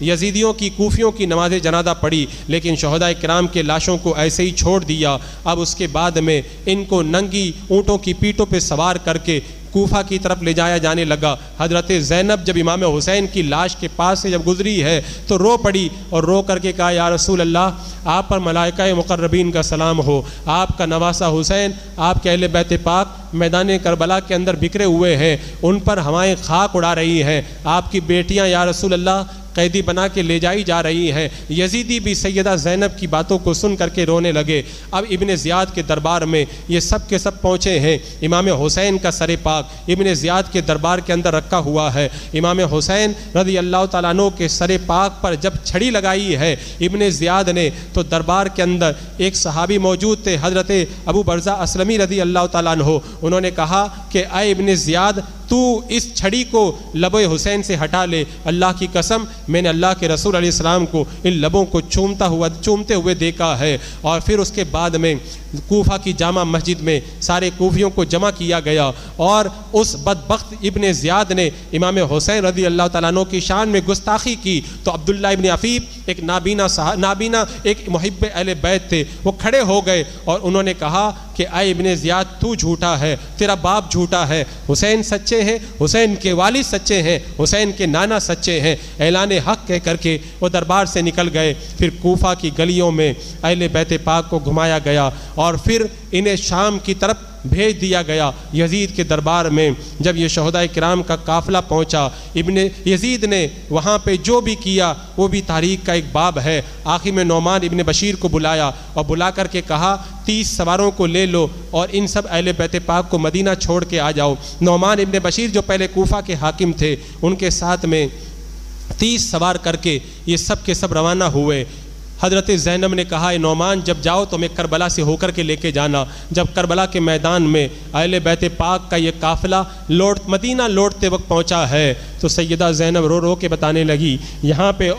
[SPEAKER 2] یزیدیوں کی کوفیوں کی نماز جنازہ پڑھی، لیکن شہداء کرام کے لاشوں کو ایسے ہی چھوڑ دیا۔ اب اس کے بعد میں ان کو ننگی اونٹوں کی پیٹوں پہ سوار کر کے کوفہ کی طرف لے جایا جانے لگا۔ حضرت زینب جب امام حسین کی لاش کے پاس سے جب گزری ہے تو رو پڑی اور رو کر کے کہا یا رسول اللہ آپ پر ملائکہ مقربین کا سلام ہو، آپ کا نواسہ حسین، آپ کے اہل بیت پاک میدان کربلا کے اندر بکھرے ہوئے ہیں، ان پر ہوائیں خاک اڑا رہی ہیں، آپ کی بیٹیاں یا رسول اللہ قیدی بنا کے لے جائی جا رہی ہیں۔ یزیدی بھی سیدہ زینب کی باتوں کو سن کر کے رونے لگے۔ اب ابن زیاد کے دربار میں یہ سب کے سب پہنچے ہیں۔ امام حسین کا سر پاک ابن زیاد کے دربار کے اندر رکھا ہوا ہے۔ امام حسین رضی اللہ تعالیٰ عنہ کے سر پاک پر جب چھڑی لگائی ہے ابن زیاد نے تو دربار کے اندر ایک صحابی موجود تھے حضرت ابو برزہ اسلمی رضی اللہ تعالیٰ عنہ، انہوں نے کہا کہ اے ابن زیاد تو اس چھڑی کو لبِ حسین سے ہٹا لے، اللہ کی قسم میں نے اللہ کے رسول علیہ السلام کو ان لبوں کو چومتے ہوئے دیکھا ہے۔ اور پھر اس کے بعد میں کوفہ کی جامع مسجد میں سارے کوفیوں کو جمع کیا گیا اور اس بدبخت ابن زیاد نے امام حسین رضی اللہ تعالیٰ عنہ کی شان میں گستاخی کی تو عبداللہ ابن عفیف ایک نابینا ایک محب اہل بیت تھے، وہ کھڑے ہو گئے اور انہوں نے کہا کہ اے ابن زیاد تو جھوٹا ہے، تیرا باپ جھوٹا ہے، حسین سچے ہیں، حسین کے والد سچے ہیں، حسین کے نانا سچے ہیں۔ اعلان حق کہہ کر کے وہ دربار سے نکل گئے۔ پھر کوفہ کی گلیوں میں اہل بیت پاک کو گھمایا گیا اور پھر انہیں شام کی طرف بھیج دیا گیا۔ یزید کے دربار میں جب یہ شہداء کرام کا قافلہ پہنچا ابن یزید نے وہاں پہ جو بھی کیا وہ بھی تاریخ کا ایک باب ہے۔ آخر میں نعمان ابن بشیر کو بلایا اور بلا کر کے کہا 30 سواروں کو لے لو اور ان سب اہل بیت پاک کو مدینہ چھوڑ کے آ جاؤ۔ نعمان ابن بشیر جو پہلے کوفہ کے حاکم تھے ان کے ساتھ میں 30 سوار کر کے یہ سب کے سب روانہ ہوئے۔ حضرت زینب نے کہا اے نعمان جب جاؤ تو میں کربلا سے ہو کر کے لے کے جانا۔ جب کربلا کے میدان میں اہل بیت پاک کا یہ قافلہ مدینہ لوٹتے وقت پہنچا ہے تو سیدہ زینب رو رو کے بتانے لگی یہاں پہ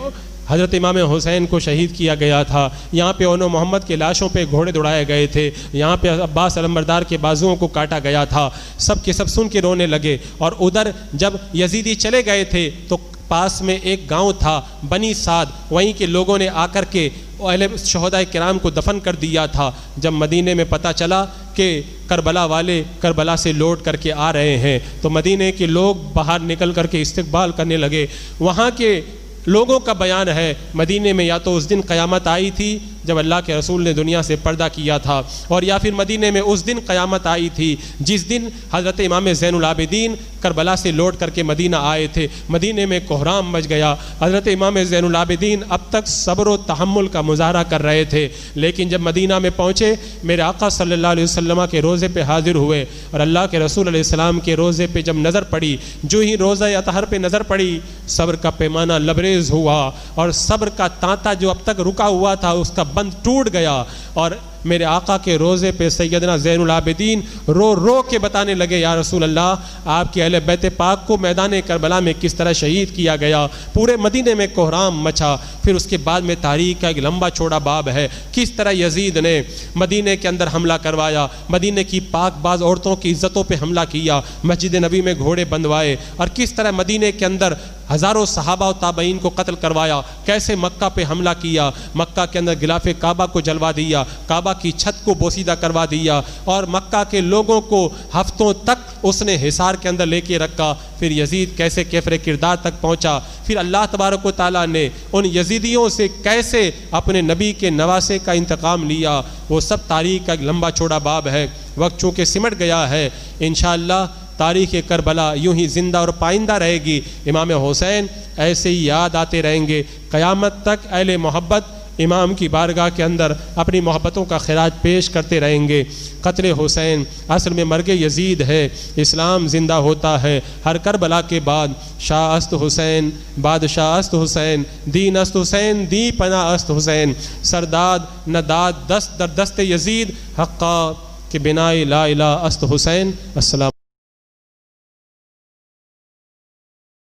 [SPEAKER 2] حضرت امام حسین کو شہید کیا گیا تھا، یہاں پہ انہوں محمد کے لاشوں پہ گھوڑے دوڑائے گئے تھے، یہاں پہ عباس علمبردار کے بازوؤں کو کاٹا گیا تھا۔ سب کے سب سن کے رونے لگے۔ اور ادھر جب یزیدی چلے گئے تھے تو پاس میں ایک گاؤں تھا بنی سعد، وہیں کے لوگوں نے آ کر کے اہل شہداء کرام کو دفن کر دیا تھا۔ جب مدینے میں پتہ چلا کہ کربلا والے کربلا سے لوٹ کر کے آ رہے ہیں، تو مدینے کے لوگ باہر نکل کر کے استقبال کرنے لگے۔ وہاں کے لوگوں کا بیان ہے مدینے میں یا تو اس دن قیامت آئی تھی جب اللہ کے رسول نے دنیا سے پردہ کیا تھا، اور یا پھر مدینے میں اس دن قیامت آئی تھی جس دن حضرت امام زین العابدین کربلا سے لوٹ کر کے مدینہ آئے تھے۔ مدینے میں کوہرام مچ گیا۔ حضرت امام زین العابدین اب تک صبر و تحمل کا مظاہرہ کر رہے تھے، لیکن جب مدینہ میں پہنچے میرے آقا صلی اللہ علیہ وسلم کے روضے پہ حاضر ہوئے، اور اللہ کے رسول علیہ السلام کے روضے پہ جب نظر پڑی، جو ہی روضہ اطہر پہ نظر پڑی، صبر کا پیمانہ لبریز ہوا، اور صبر کا تانتا جو اب تک رکا ہوا تھا اس کا بند ٹوٹ گیا، اور میرے آقا کے روضے پہ سیدنا زین العابدین رو رو کے بتانے لگے، یا رسول اللہ آپ کے اہل بیت پاک کو میدان کربلا میں کس طرح شہید کیا گیا۔ پورے مدینے میں کوہرام مچا۔ پھر اس کے بعد میں تاریخ کا ایک لمبا چوڑا باب ہے، کس طرح یزید نے مدینے کے اندر حملہ کروایا، مدینے کی پاک باز عورتوں کی عزتوں پہ حملہ کیا، مسجد نبی میں گھوڑے بندوائے، اور کس طرح مدینے کے اندر ہزاروں صحابہ و تابعین کو قتل کروایا، کیسے مکہ پہ حملہ کیا، مکہ کے اندر غلاف کعبہ کو جلوا دیا، کعبہ کی چھت کو بوسیدہ کروا دیا، اور مکہ کے لوگوں کو ہفتوں تک اس نے حصار کے اندر لے کے رکھا۔ پھر یزید کیسے کیفر کردار تک پہنچا، پھر اللہ تبارک و تعالیٰ نے ان یزیدیوں سے کیسے اپنے نبی کے نواسے کا انتقام لیا، وہ سب تاریخ کا ایک لمبا چوڑا باب ہے۔ وقت چونکہ سمٹ گیا ہے، انشاءاللہ تاریخ کربلا یوں ہی زندہ اور پائندہ رہے گی۔ امام حسین ایسے ہی یاد آتے رہیں گے قیامت تک۔ اہل محبت امام کی بارگاہ کے اندر اپنی محبتوں کا خراج پیش کرتے رہیں گے۔ قتل حسین اصل میں مرگ یزید ہے، اسلام زندہ ہوتا ہے ہر کربلا کے بعد۔ شاہ است حسین، بادشاہ است حسین، دین است حسین، دی پناہ است حسین، سرداد نداد دست در دست یزید، حقا کہ بنائے لا الہ است حسین۔ السلام